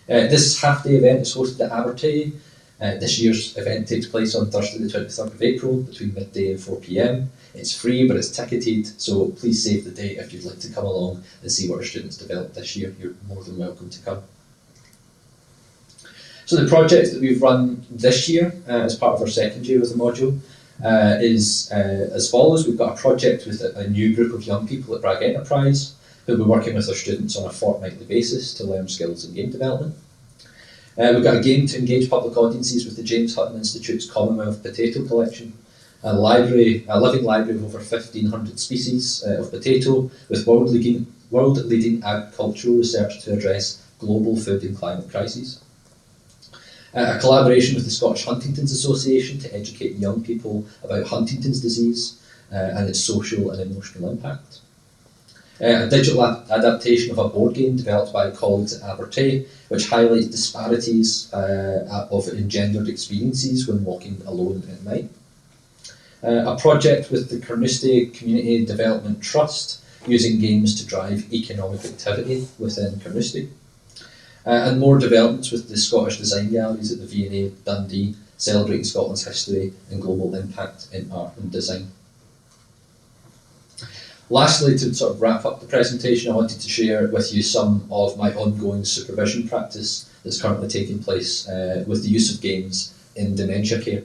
This half-day event is hosted at Abertay This year's event takes place on Thursday the 23rd of April between midday and 4 p.m. It's free, but it's ticketed, so please save the date if you'd like to come along and see what our students developed this year. You're more than welcome to come. So the project that we've run this year as part of our second year of the module is as follows. We've got a project with a new group of young people at Bragg Enterprise who'll be working with our students on a fortnightly basis to learn skills in game development. We've got a game to engage public audiences with the James Hutton Institute's Commonwealth Potato Collection, a living library of over 1,500 species of potato with world-leading agricultural research to address global food and climate crises. A collaboration with the Scottish Huntington's Association to educate young people about Huntington's disease and its social and emotional impact. A digital adaptation of a board game developed by colleagues at Abertay, which highlights disparities of engendered experiences when walking alone at night. A project with the Carnoustie Community Development Trust, using games to drive economic activity within Carnoustie. And more developments with the Scottish Design Galleries at the V&A Dundee, celebrating Scotland's history and global impact in art and design. Lastly, to sort of wrap up the presentation, I wanted to share with you some of my ongoing supervision practice that's currently taking place with the use of games in dementia care.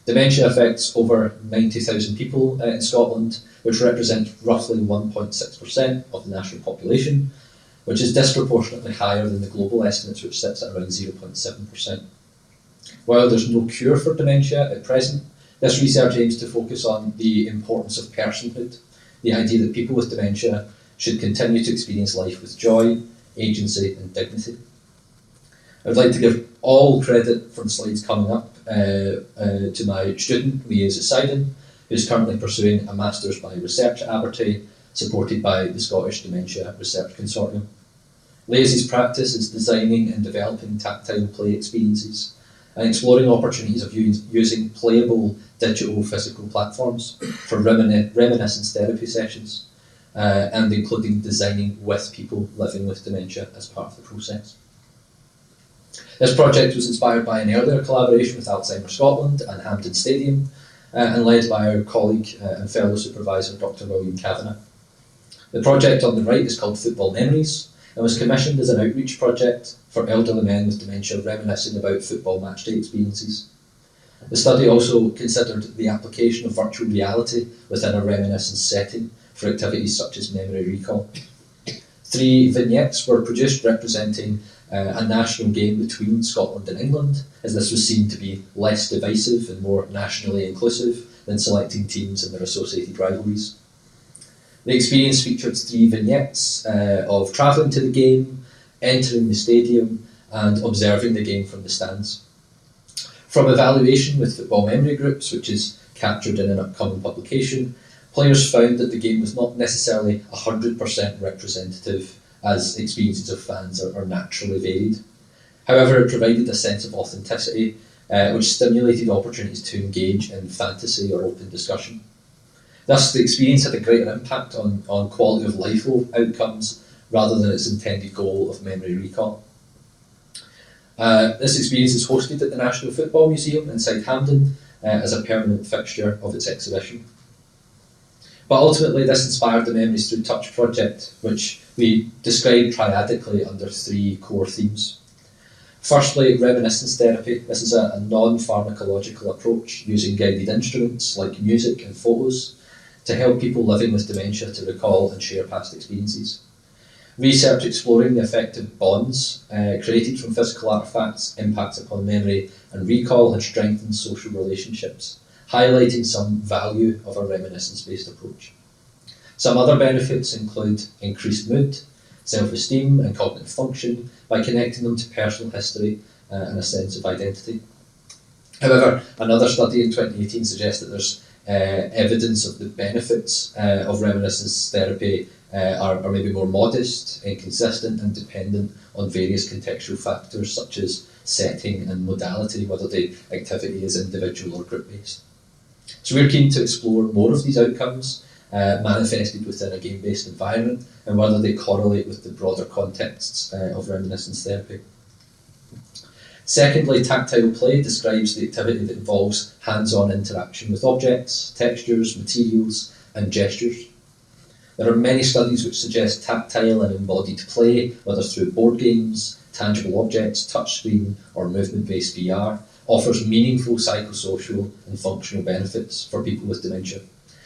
Dementia affects over 90,000 people in Scotland, which represents roughly 1.6% of the national population, which is disproportionately higher than the global estimates, which sits at around 0.7%. While there's no cure for dementia at present, this research aims to focus on the importance of personhood, the idea that people with dementia should continue to experience life with joy, agency and dignity. I would like to give all credit for the slides coming up to my student, Liesa Seiden, who's currently pursuing a Masters by Research at Abertay, supported by the Scottish Dementia Research Consortium. Liesa's practice is designing and developing tactile play experiences and exploring opportunities of using playable digital physical platforms for reminiscence therapy sessions, and including designing with people living with dementia as part of the process. This project was inspired by an earlier collaboration with Alzheimer's Scotland and Hampden Stadium, and led by our colleague and fellow supervisor, Dr. William Kavanagh. The project on the right is called Football Memories, and was commissioned as an outreach project for elderly men with dementia reminiscing about football matchday experiences. The study also considered the application of virtual reality within a reminiscence setting for activities such as memory recall. 3 vignettes were produced representing a national game between Scotland and England, as this was seen to be less divisive and more nationally inclusive than selecting teams and their associated rivalries. The experience featured 3 vignettes of travelling to the game, entering the stadium and observing the game from the stands. From evaluation with football memory groups, which is captured in an upcoming publication, players found that the game was not necessarily 100% representative, as experiences of fans are naturally varied. However, it provided a sense of authenticity, which stimulated opportunities to engage in fantasy or open discussion. Thus, the experience had a greater impact on quality of life outcomes rather than its intended goal of memory recall. This experience is hosted at the National Football Museum inside Hampden as a permanent fixture of its exhibition. But ultimately, this inspired the Memories Through Touch project, which we described triadically under 3 core themes. Firstly, reminiscence therapy. This is a non-pharmacological approach using guided instruments like music and photos to help people living with dementia to recall and share past experiences. Research exploring the effect of bonds created from physical artefacts impacts upon memory and recall and strengthens social relationships, highlighting some value of a reminiscence-based approach. Some other benefits include increased mood, self-esteem and cognitive function by connecting them to personal history and a sense of identity. However, another study in 2018 suggests that there's evidence of the benefits of reminiscence therapy are maybe more modest, inconsistent and dependent on various contextual factors such as setting and modality, whether the activity is individual or group-based. So we're keen to explore more of these outcomes manifested within a game-based environment and whether they correlate with the broader contexts of reminiscence therapy. Secondly, tactile play describes the activity that involves hands-on interaction with objects, textures, materials, and gestures. There are many studies which suggest tactile and embodied play, whether through board games, tangible objects, touchscreen, or movement-based VR, offers meaningful psychosocial and functional benefits for people with dementia,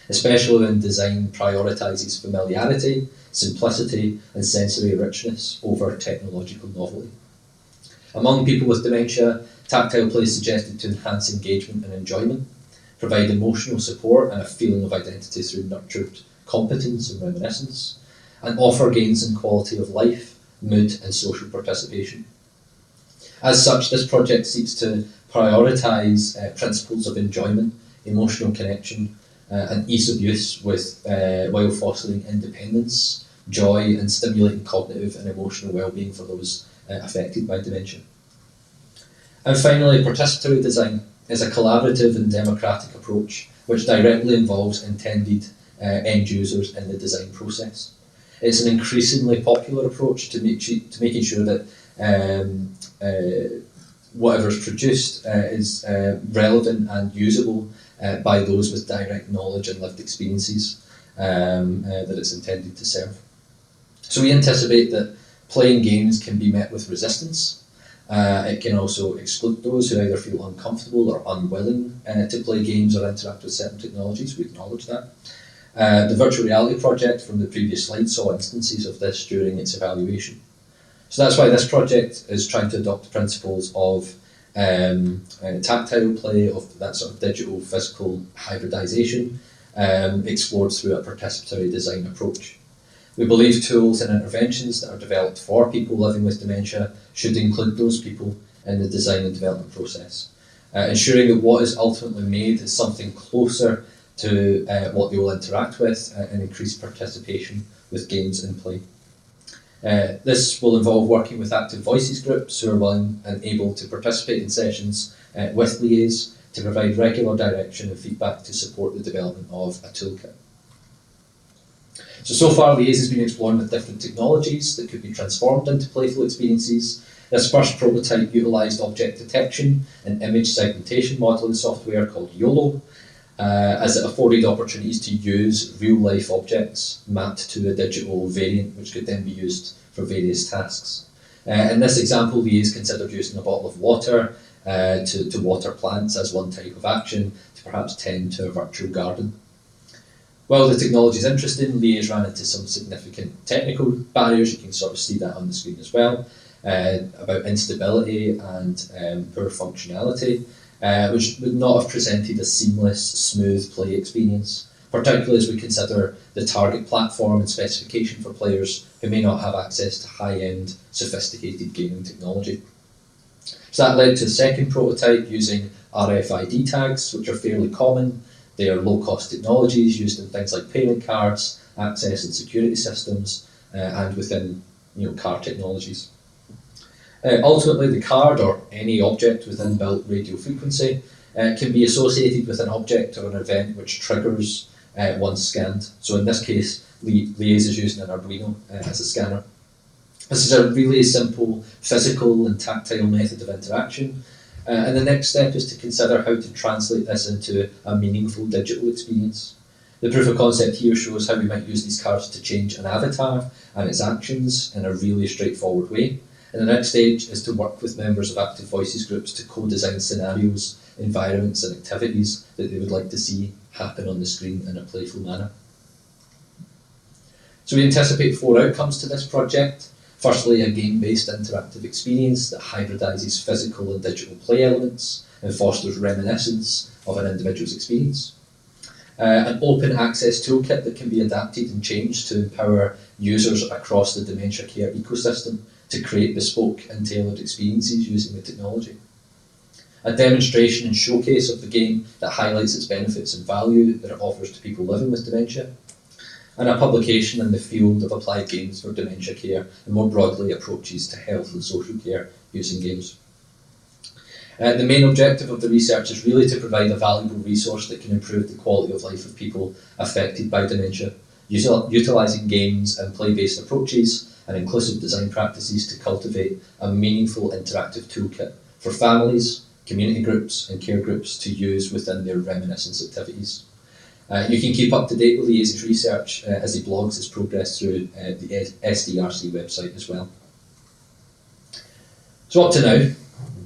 especially when design prioritises familiarity, simplicity, and sensory richness over technological novelty. Among people with dementia, tactile play is suggested to enhance engagement and enjoyment, provide emotional support and a feeling of identity through nurtured competence and reminiscence, and offer gains in quality of life, mood, and social participation. As such, this project seeks to prioritise principles of enjoyment, emotional connection, and ease of use while fostering independence, joy, and stimulating cognitive and emotional well-being for those affected by dementia. And finally, participatory design is a collaborative and democratic approach which directly involves intended end users in the design process. It's an increasingly popular approach to making sure that whatever is produced is relevant and usable by those with direct knowledge and lived experiences that it's intended to serve. So we anticipate that playing games can be met with resistance. It can also exclude those who either feel uncomfortable or unwilling to play games or interact with certain technologies. We acknowledge that. The virtual reality project from the previous slide saw instances of this during its evaluation. So that's why this project is trying to adopt principles of tactile play, of that sort of digital physical hybridization, explored through a participatory design approach. We believe tools and interventions that are developed for people living with dementia should include those people in the design and development process, ensuring that what is ultimately made is something closer to what they will interact with and increase participation with games and play. This will involve working with active voices groups who are willing and able to participate in sessions with liaise to provide regular direction and feedback to support the development of a toolkit. So far, liaise has been exploring with different technologies that could be transformed into playful experiences. This first prototype utilised object detection and image segmentation modelling software called YOLO, as it afforded opportunities to use real-life objects mapped to a digital variant, which could then be used for various tasks. In this example, liaise considered using a bottle of water to water plants as one type of action, to perhaps tend to a virtual garden. While the technology is interesting, liaise ran into some significant technical barriers. You can sort of see that on the screen as well, about instability and poor functionality, which would not have presented a seamless, smooth play experience, particularly as we consider the target platform and specification for players who may not have access to high-end, sophisticated gaming technology. So that led to a second prototype using RFID tags, which are fairly common. They are low-cost technologies used in things like payment cards, access and security systems, and within car technologies. Ultimately, the card, or any object with inbuilt radio frequency, can be associated with an object or an event which triggers once scanned. So in this case, liaise is using an Arduino as a scanner. This is a really simple physical and tactile method of interaction. And the next step is to consider how to translate this into a meaningful digital experience. The proof of concept here shows how we might use these cards to change an avatar and its actions in a really straightforward way. And the next stage is to work with members of active voices groups to co-design scenarios, environments and activities that they would like to see happen on the screen in a playful manner. So we anticipate 4 outcomes to this project. Firstly, a game-based interactive experience that hybridises physical and digital play elements and fosters reminiscence of an individual's experience. An open access toolkit that can be adapted and changed to empower users across the dementia care ecosystem to create bespoke and tailored experiences using the technology. A demonstration and showcase of the game that highlights its benefits and value that it offers to people living with dementia. And a publication in the field of applied games for dementia care and more broadly approaches to health and social care using games. The main objective of the research is really to provide a valuable resource that can improve the quality of life of people affected by dementia, utilising games and play-based approaches and inclusive design practices to cultivate a meaningful interactive toolkit for families, community groups and care groups to use within their reminiscence activities. You can keep up to date with Liaison's research as he blogs his progress through the SDRC website as well. So up to now,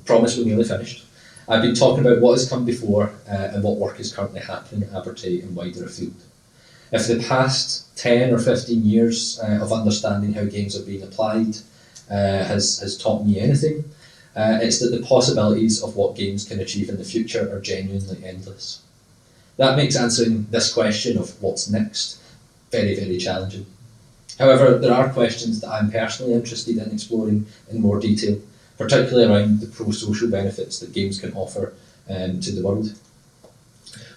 promise we're nearly finished, I've been talking about what has come before and what work is currently happening at Abertay and wider afield. If the past 10 or 15 years of understanding how games are being applied has taught me anything, it's that the possibilities of what games can achieve in the future are genuinely endless. That makes answering this question of what's next very, very challenging. However, there are questions that I'm personally interested in exploring in more detail, particularly around the pro-social benefits that games can offer to the world.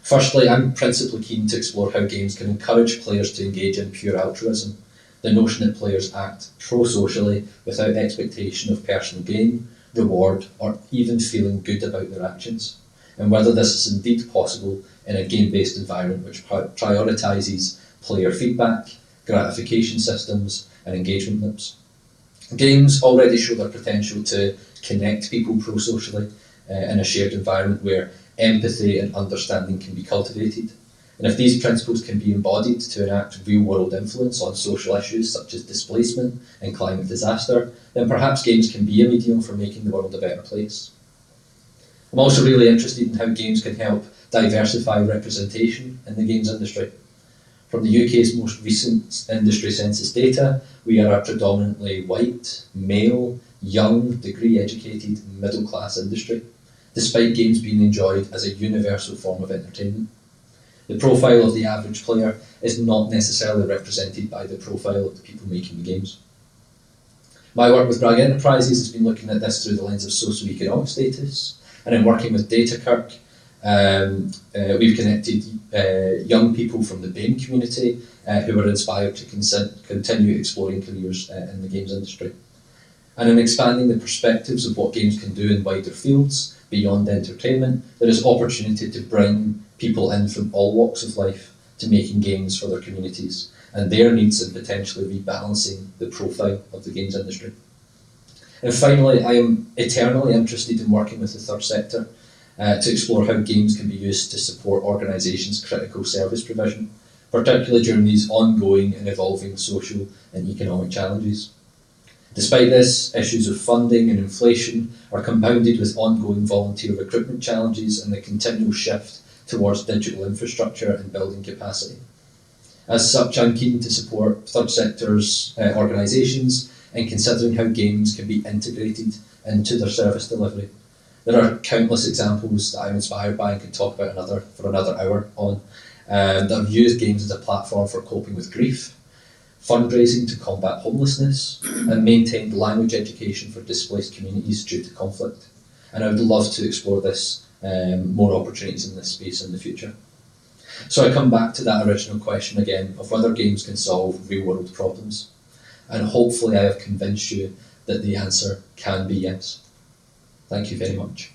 Firstly, I'm principally keen to explore how games can encourage players to engage in pure altruism, the notion that players act pro-socially without expectation of personal gain, reward, or even feeling good about their actions, and whether this is indeed possible in a game-based environment which prioritises player feedback, gratification systems, and engagement loops. Games already show their potential to connect people pro-socially in a shared environment where empathy and understanding can be cultivated. And if these principles can be embodied to enact real-world influence on social issues such as displacement and climate disaster, then perhaps games can be a medium for making the world a better place. I'm also really interested in how games can help diversify representation in the games industry. From the UK's most recent industry census data, we are a predominantly white, male, young, degree-educated, middle-class industry, despite games being enjoyed as a universal form of entertainment. The profile of the average player is not necessarily represented by the profile of the people making the games. My work with Bragg Enterprises has been looking at this through the lens of socio-economic status, and in working with DataKirk, we've connected young people from the BAME community who were inspired to continue exploring careers in the games industry. And in expanding the perspectives of what games can do in wider fields beyond entertainment, there is opportunity to bring people in from all walks of life to making games for their communities and their needs, and potentially rebalancing the profile of the games industry. And finally, I am eternally interested in working with the third sector to explore how games can be used to support organisations' critical service provision, particularly during these ongoing and evolving social and economic challenges. Despite this, issues of funding and inflation are compounded with ongoing volunteer recruitment challenges and the continual shift towards digital infrastructure and building capacity. As such, I'm keen to support third sector's organisations in considering how games can be integrated into their service delivery. There are countless examples that I'm inspired by and could talk about for another hour on, that have used games as a platform for coping with grief, fundraising to combat homelessness, and maintained language education for displaced communities due to conflict. And I would love to explore this, more opportunities in this space in the future. So I come back to that original question again of whether games can solve real world problems. And hopefully I have convinced you that the answer can be yes. Thank you very much.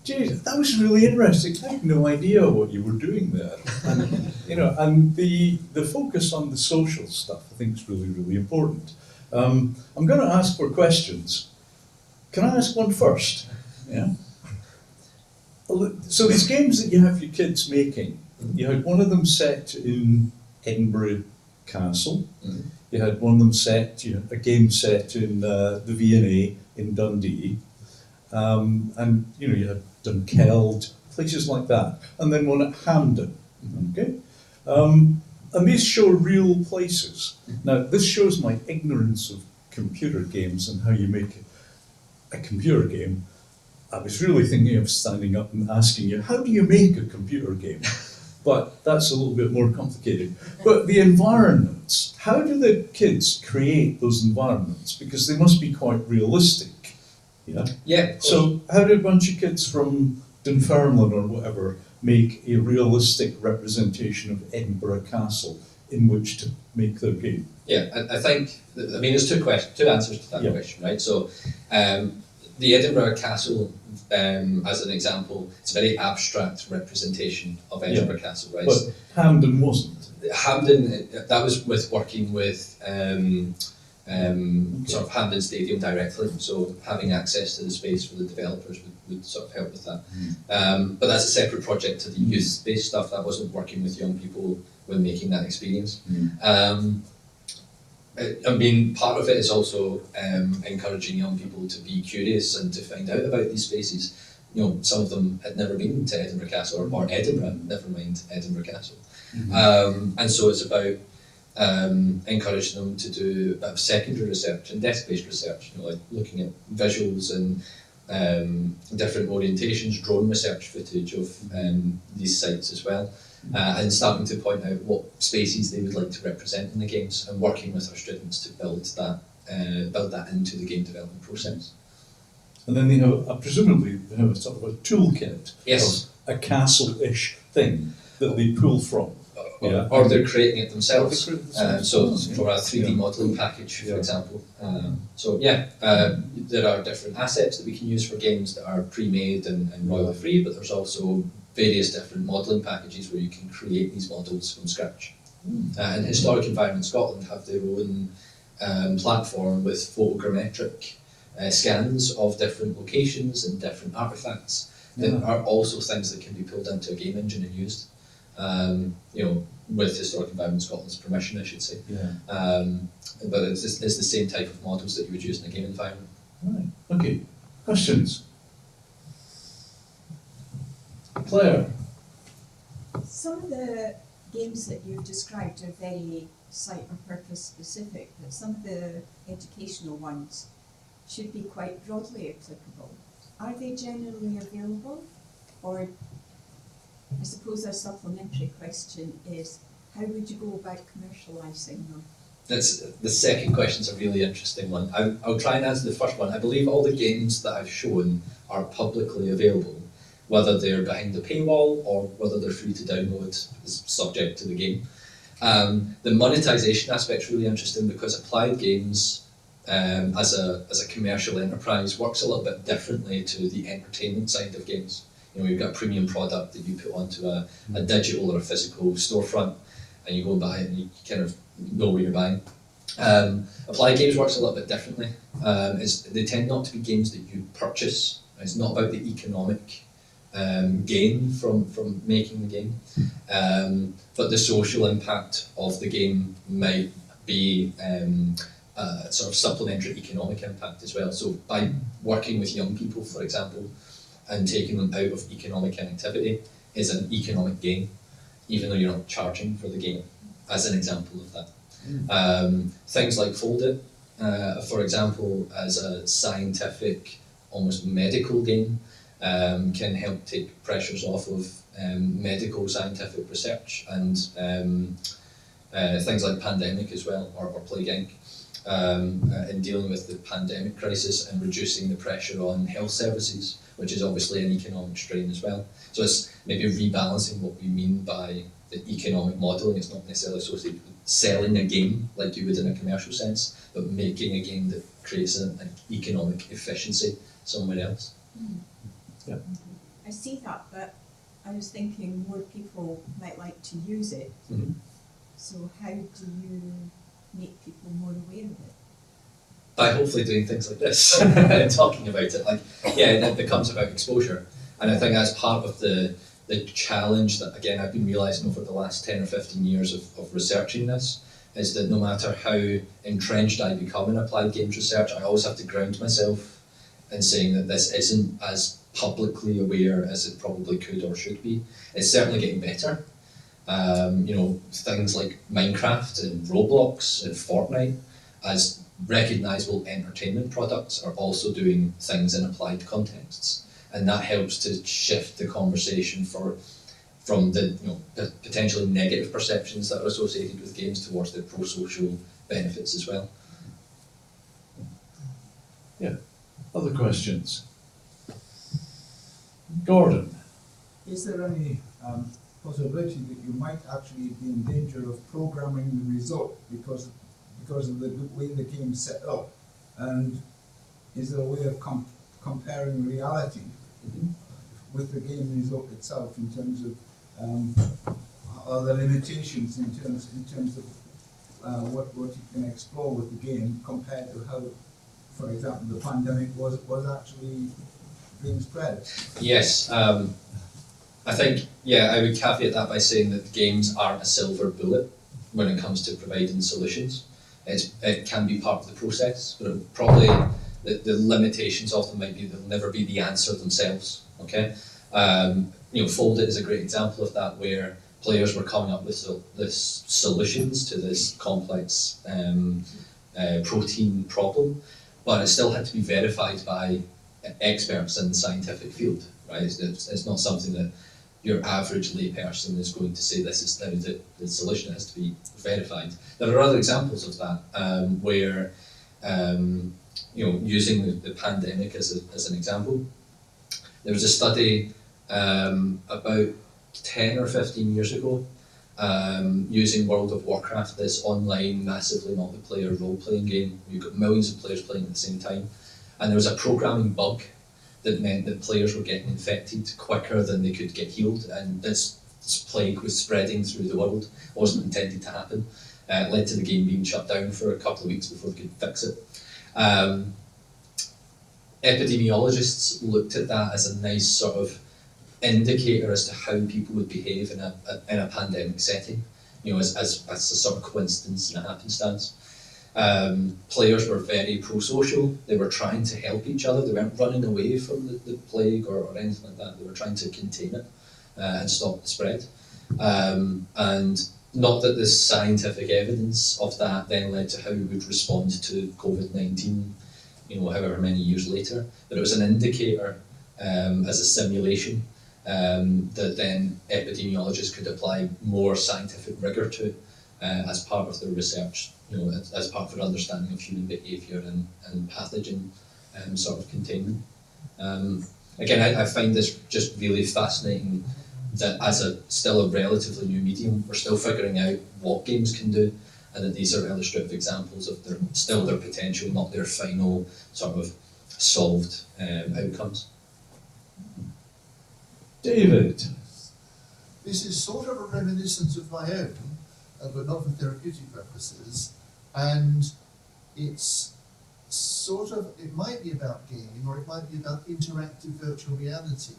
Geez, that was really interesting. I had no idea what you were doing there. And, and the focus on the social stuff I think is really, really important. I'm going to ask for questions. Can I ask one first? Yeah. So these games that you have your kids making, you had one of them set in Edinburgh Castle. Mm-hmm. You had one of them a game set in the V&A in Dundee. And you had Dunkeld, places like that, and then one at Hampden. Okay, and these show real places. Now, this shows my ignorance of computer games and how you make a computer game. I was really thinking of standing up and asking you, how do you make a computer game? But that's a little bit more complicated. But the environments, how do the kids create those environments? Because they must be quite realistic. Yeah. Yeah. So how did a bunch of kids from Dunfermline or whatever make a realistic representation of Edinburgh Castle in which to make their game? Yeah, I think, there's two answers to that question, right? So the Edinburgh Castle, as an example, it's a very abstract representation of Edinburgh Castle, right? But Hampden wasn't. Hampden, that was with working with sort of Hampden Stadium directly, so having access to the space for the developers would sort of help with that. But that's a separate project to the youth-based stuff. That wasn't working with young people when making that experience. I mean, part of it is also encouraging young people to be curious and to find out about these spaces. You know, some of them had never been to Edinburgh Castle or Edinburgh, never mind Edinburgh Castle. And so it's about encouraging them to do a bit of secondary research and desk-based research, you know, like looking at visuals and different orientations, drone research footage of these sites as well. And starting to point out what spaces they would like to represent in the games, and working with our students to build that into the game development process. And then they have, presumably, they have a sort of a toolkit Yes. of a castle-ish thing that they pull from. Or they're creating it themselves. Or they create it themselves. So for a 3D modelling package, for example. There are different assets that we can use for games that are pre-made and royalty free, but there's also various different modelling packages where you can create these models from scratch. And Historic Environment Scotland have their own platform with photogrammetric scans of different locations and different artefacts that are also things that can be pulled into a game engine and used. You know, with Historic Environment Scotland's permission, I should say. But it's the same type of models that you would use in a game environment. Right. Okay. Questions? Claire? Some of the games that you've described are very site or purpose specific, but some of the educational ones should be quite broadly applicable. Are they generally available? Or I suppose a supplementary question is, how would you go about commercialising them? The second question is a really interesting one. I'll try and answer the first one. I believe all the games that I've shown are publicly available. Whether they're behind the paywall or whether they're free to download is subject to the game. The monetization aspect's really interesting because Applied Games, as a commercial enterprise, works a little bit differently to the entertainment side of games. You know, you've got a premium product that you put onto a digital or a physical storefront, and you go and buy it and you kind of know what you're buying. Applied Games works a little bit differently. They tend not to be games that you purchase. It's not about the economic gain from making the game, but the social impact of the game might be sort of supplementary economic impact as well. So by working with young people, for example, and taking them out of economic inactivity is an economic gain, even though you're not charging for the game, as an example of that. Things like Foldit, for example, as a scientific, almost medical game, can help take pressures off of medical scientific research and things like Pandemic as well, or Plague Inc. In dealing with the pandemic crisis and reducing the pressure on health services, which is obviously an economic strain as well. So it's maybe rebalancing what we mean by the economic modelling. It's not necessarily associated with selling a game like you would in a commercial sense, but making a game that creates an economic efficiency somewhere else. Yeah. I see that, but I was thinking more people might like to use it. So how do you make people more aware of it? By hopefully doing things like this and talking about it. It becomes about exposure. And I think that's part of the challenge that, again, I've been realising over the last 10 or 15 years of researching this, is that no matter how entrenched I become in applied games research, I always have to ground myself in saying that this isn't as publicly aware as it probably could or should be. It's certainly getting better. Things like Minecraft and Roblox and Fortnite, as recognisable entertainment products, are also doing things in applied contexts, and that helps to shift the conversation from the potentially negative perceptions that are associated with games towards the pro-social benefits as well. Yeah. Other questions? Gordon? Is there any possibility that you might actually be in danger of programming the result because of the way the game is set up? And is there a way of comparing reality with the game result itself in terms of the limitations in terms of what you can explore with the game compared to how, for example, the pandemic was actually being spread. Yes, I think, I would caveat that by saying that games aren't a silver bullet when it comes to providing solutions. It can be part of the process, but probably the limitations of them might be they'll never be the answer themselves. Okay, Foldit is a great example of that, where players were coming up with this solutions to this complex protein problem, but it still had to be verified by experts in the scientific field. Right, it's not something that your average layperson is going to say this is now the solution. It has to be verified. There are other examples of that where using the pandemic as an example. There was a study about 10 or 15 years ago using World of Warcraft, this online massively multiplayer role-playing game. You've got millions of players playing at the same time, and there was a programming bug that meant that players were getting infected quicker than they could get healed, and this plague was spreading through the world. It wasn't intended to happen. It led to the game being shut down for a couple of weeks before they could fix it. Epidemiologists looked at that as a nice sort of indicator as to how people would behave in a pandemic setting, as a sort of coincidence and a happenstance. Players were very pro-social. They were trying to help each other. They weren't running away from the plague or anything like that. They were trying to contain it and stop the spread. And not that the scientific evidence of that then led to how we would respond to COVID-19, however many years later, but it was an indicator as a simulation that then epidemiologists could apply more scientific rigour to as part of their research, as part of their understanding of human behaviour and pathogen sort of containment. Again, I find this just really fascinating that as still a relatively new medium, we're still figuring out what games can do, and that these are illustrative examples of their potential, not their final sort of solved outcomes. David. This is sort of a reminiscence of my own, but not for therapeutic purposes, and it's it might be about gaming, or it might be about interactive virtual reality.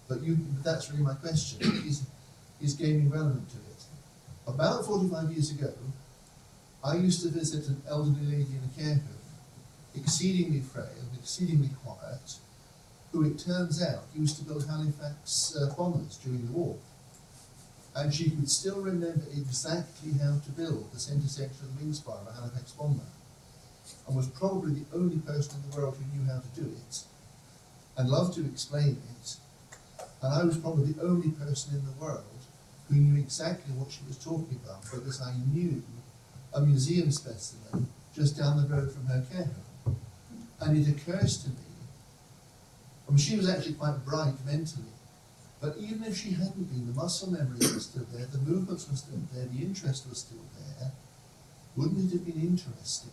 But that's really my question. Is gaming relevant to it? About 45 years ago, I used to visit an elderly lady in a care home, exceedingly frail, exceedingly quiet, who it turns out used to build Halifax bombers during the war. And she could still remember exactly how to build the centre section of the wing spar of a Halifax bomber, and was probably the only person in the world who knew how to do it, and loved to explain it. And I was probably the only person in the world who knew exactly what she was talking about, because I knew a museum specimen just down the road from her care home. And it occurs to me, she was actually quite bright mentally, but even if she hadn't been, the muscle memory was still there, the movements were still there, the interest was still there. Wouldn't it have been interesting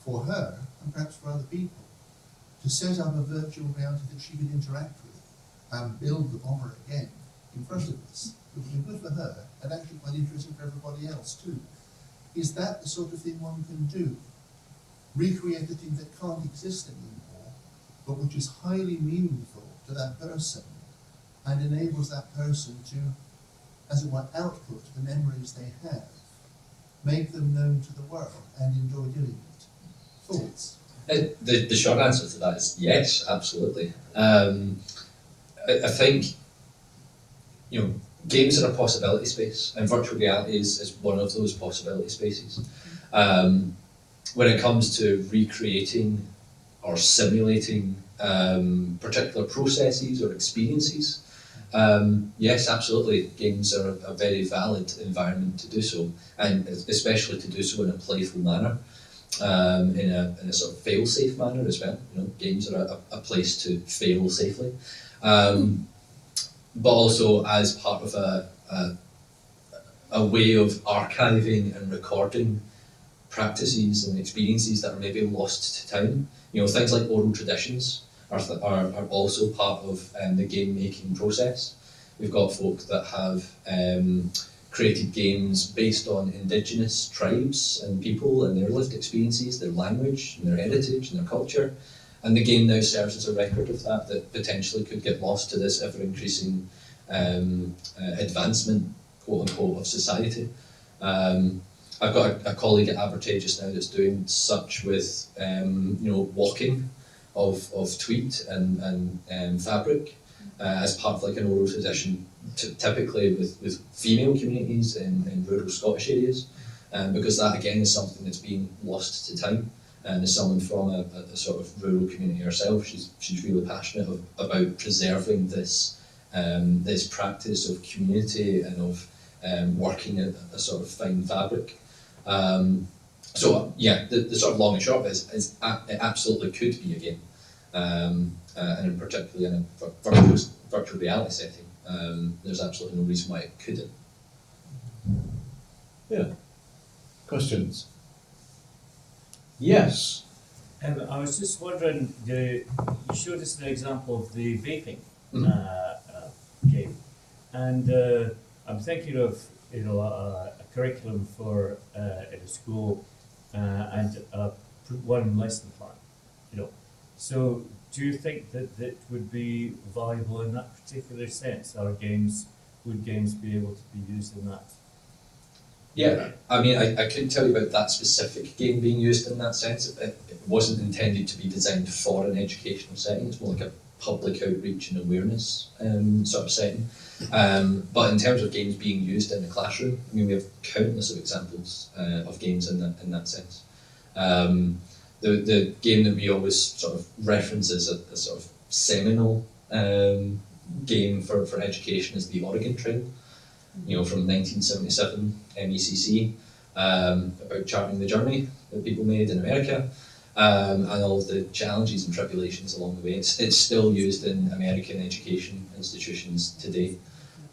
for her, and perhaps for other people, to set up a virtual reality that she could interact with and build the bomber again in front of us? It would be good for her, and actually quite interesting for everybody else too. Is that the sort of thing one can do? Recreate a thing that can't exist anymore, but which is highly meaningful to that person, and enables that person to, as it were, output the memories they have, make them known to the world, and enjoy doing it. Thoughts? The short answer to that is yes, absolutely. I think, games are a possibility space, and virtual reality is one of those possibility spaces. When it comes to recreating or simulating particular processes or experiences, yes, absolutely, games are a very valid environment to do so, and especially to do so in a playful manner, in a sort of fail-safe manner as well. Games are a place to fail safely. But also as part of a way of archiving and recording practices and experiences that are maybe lost to time. Things like oral traditions are also part of the game making process. We've got folk that have created games based on indigenous tribes and people and their lived experiences, their language and their heritage and their culture. And the game now serves as a record of that potentially could get lost to this ever-increasing advancement, quote unquote, of society. I've got a colleague at Abertay just now that's doing such with walking of tweed and fabric as part of like an oral tradition, typically with female communities in rural Scottish areas, because that again is something that's being lost to time. And as someone from a sort of rural community herself, she's really passionate about preserving this this practice of community and of working a sort of fine fabric. So yeah, the sort of long and short is it absolutely could be a game, and in particularly in a virtual reality setting, there's absolutely no reason why it couldn't. Yeah. Questions? Yes. I was just wondering, you showed us an example of the vaping game, and I'm thinking of a curriculum for in a school and one lesson plan, So do you think that would be valuable in that particular sense? Would games be able to be used in that? Yeah, I mean, I couldn't tell you about that specific game being used in that sense. It wasn't intended to be designed for an educational setting. It's more like a public outreach and awareness sort of setting. But in terms of games being used in the classroom, I mean, we have countless of examples of games in that sense. The game that we always sort of reference as a sort of seminal game for education is the Oregon Trail. From 1977, MECC, about charting the journey that people made in America, and all of the challenges and tribulations along the way. It's still used in American education institutions today.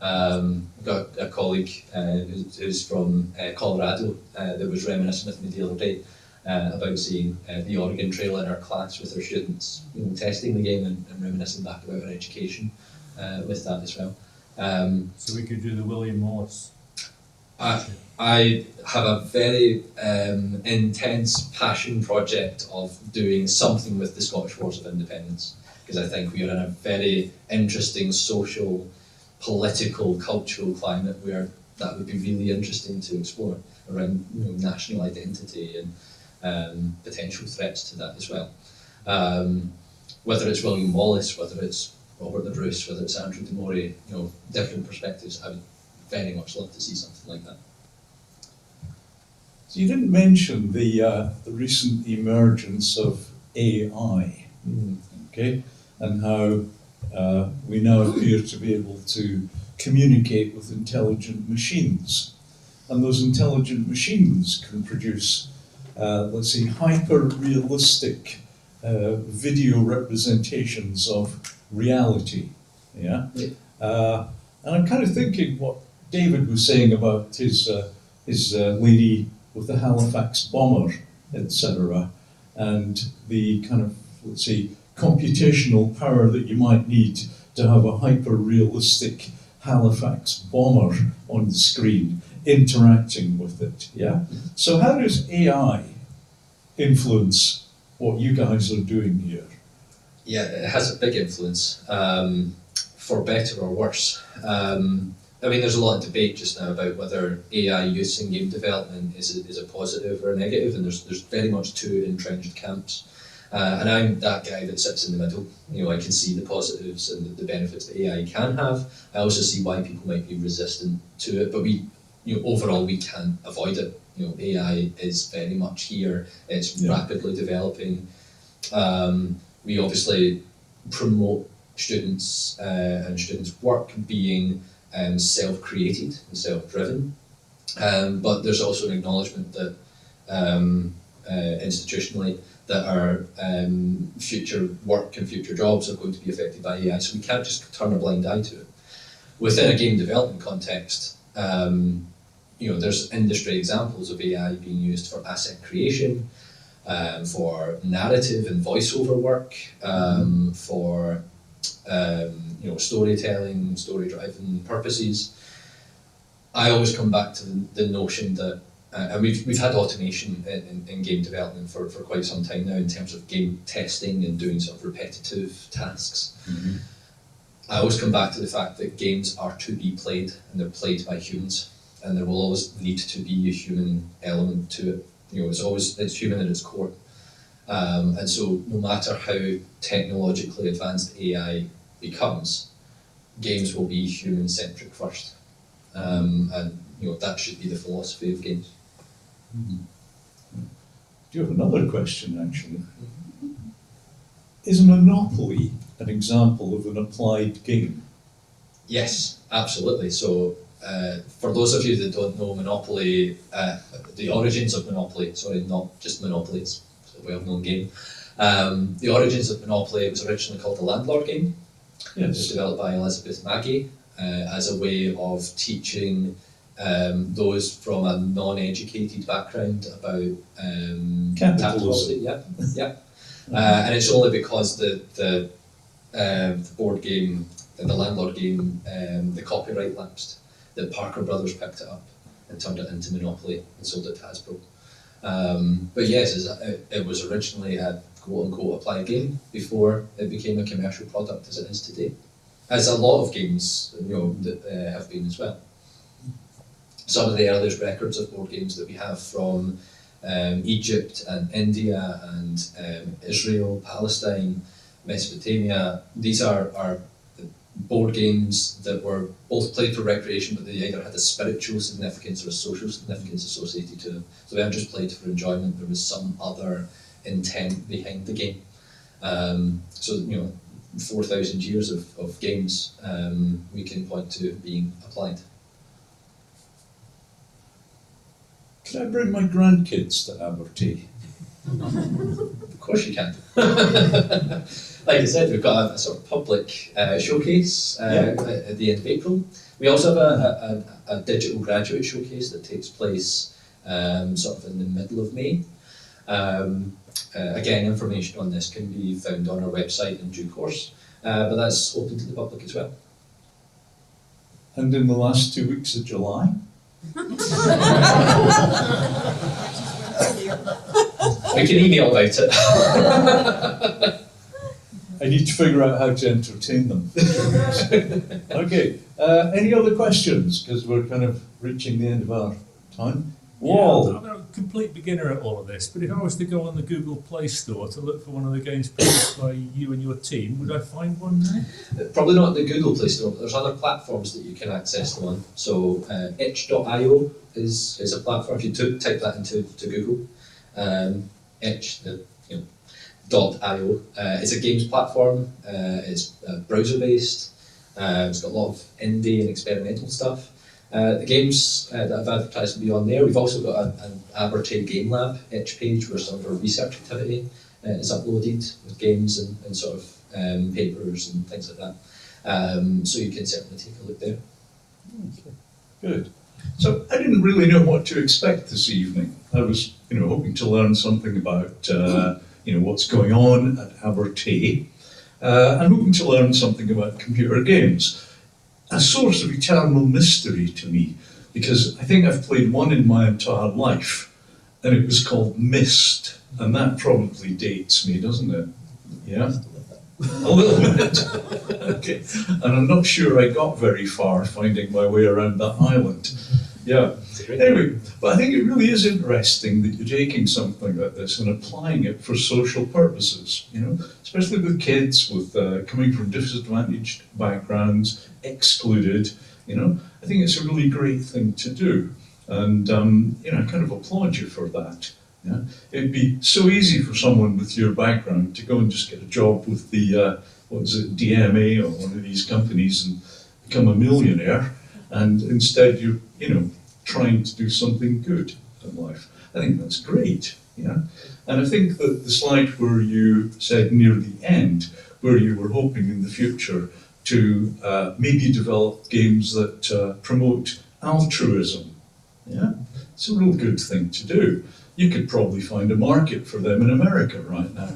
I've got a colleague who's from Colorado that was reminiscing with me the other day about seeing the Oregon Trail in our class with our students, testing the game and reminiscing back about our education with that as well. So we could do the William Wallace. I have a very intense passion project of doing something with the Scottish Wars of Independence, because I think we are in a very interesting social, political, cultural climate where that would be really interesting to explore around national identity and potential threats to that as well. Whether it's William Wallace, whether it's Robert the Bruce, whether it's Andrew de Moray, different perspectives. I would very much love to see something like that. So you didn't mention the recent emergence of AI, okay, and how we now appear to be able to communicate with intelligent machines, and those intelligent machines can produce, let's say, hyper-realistic video representations of reality, yeah? And I'm kind of thinking what David was saying about his lady with the Halifax bomber, etc., and the kind of, let's say, computational power that you might need to have a hyper-realistic Halifax bomber on the screen interacting with it, yeah? So how does AI influence what you guys are doing here? Yeah, it has a big influence, for better or worse. I mean, there's a lot of debate just now about whether AI use in game development is a positive or a negative, and there's very much two entrenched camps. And I'm that guy that sits in the middle. I can see the positives and the benefits that AI can have. I also see why people might be resistant to it, but overall we can't avoid it. AI is very much here. It's rapidly developing. We obviously promote students and students' work being self-created and self-driven, but there's also an acknowledgement that institutionally that our future work and future jobs are going to be affected by AI, so we can't just turn a blind eye to it. Within a game development context, there's industry examples of AI being used for asset creation, for narrative and voiceover work, for storytelling, story-driven purposes. I always come back to the notion that, and we've had automation in game development for quite some time now in terms of game testing and doing sort of repetitive tasks. Mm-hmm. I always come back to the fact that games are to be played, and they're played by humans, and there will always need to be a human element to it. It's human at its core. And so no matter how technologically advanced AI becomes, games will be human-centric first. And that should be the philosophy of games. Mm-hmm. Do you have another question, actually? Is Monopoly an example of an applied game? Yes, absolutely. So for those of you that don't know Monopoly, the origins of Monopoly, sorry, not just Monopoly, it's a well-known game. The origins of Monopoly, it was originally called the Landlord game. Yes. It was developed by Elizabeth Maggie as a way of teaching those from a non-educated background about capitalism. Yeah. And it's only because the board game, the Landlord game, the copyright lapsed, that Parker Brothers picked it up and turned it into Monopoly and sold it to Hasbro. But yes, it was originally a quote-unquote applied game before it became a commercial product as it is today, as a lot of games that have been as well. Some of the earliest records of board games that we have from Egypt and India and Israel, Palestine, Mesopotamia, these are board games that were both played for recreation, but they either had a spiritual significance or a social significance associated to them. So they weren't just played for enjoyment, there was some other intent behind the game. 4,000 years of games we can point to being applied. Can I bring my grandkids to Abertay? Of course you can. Like I said, we've got a sort of public showcase at the end of April. We also have a digital graduate showcase that takes place sort of in the middle of May. Again, information on this can be found on our website in due course, but that's open to the public as well. And in the last 2 weeks of July? We can email about it. I need to figure out how to entertain them. Okay, any other questions? Because we're kind of reaching the end of our time. Wall. I'm a complete beginner at all of this, but if I was to go on the Google Play Store to look for one of the games produced by you and your team, would I find one there? Probably not the Google Play Store, but there's other platforms that you can access them on. So itch.io is a platform. If you type that into Google, itch, .io is a games platform. It's browser-based. It's got a lot of indie and experimental stuff. The games that I've advertised will be on there. We've also got an Abertay Game Lab itch page where some of our research activity is uploaded with games and sort of papers and things like that. So you can certainly take a look there. Okay. Good. So I didn't really know what to expect this evening. I was, hoping to learn something about, what's going on at Abertay, and hoping to learn something about computer games. A source of eternal mystery to me, because I think I've played one in my entire life, and it was called Myst, and that probably dates me, doesn't it? Yeah? A little bit. Okay. And I'm not sure I got very far finding my way around that island. Yeah. Anyway, but I think it really is interesting that you're taking something like this and applying it for social purposes, especially with kids, with coming from disadvantaged backgrounds, excluded, I think it's a really great thing to do. And, I kind of applaud you for that. Yeah? It'd be so easy for someone with your background to go and just get a job with the, DMA or one of these companies and become a millionaire. And instead you're, trying to do something good in life. I think that's great. Yeah. And I think that the slide where you said near the end, where you were hoping in the future to maybe develop games that promote altruism. Yeah, it's a real good thing to do. you could probably find a market for them in America right now.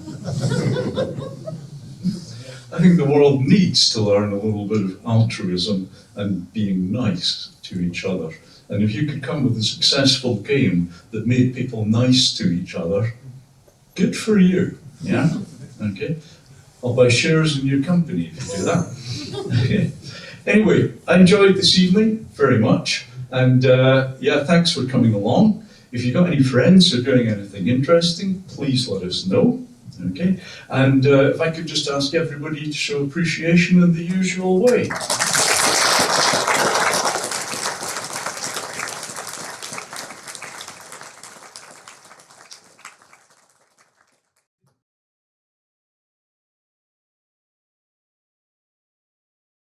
I think the world needs to learn a little bit of altruism and being nice to each other. And if you could come with a successful game that made people nice to each other, good for you. Yeah? Okay? I'll buy shares in your company if you do that. Okay. Anyway, I enjoyed this evening very much. And yeah, thanks for coming along. If you've got any friends who are doing anything interesting, please let us know. Okay? And if I could just ask everybody to show appreciation in the usual way.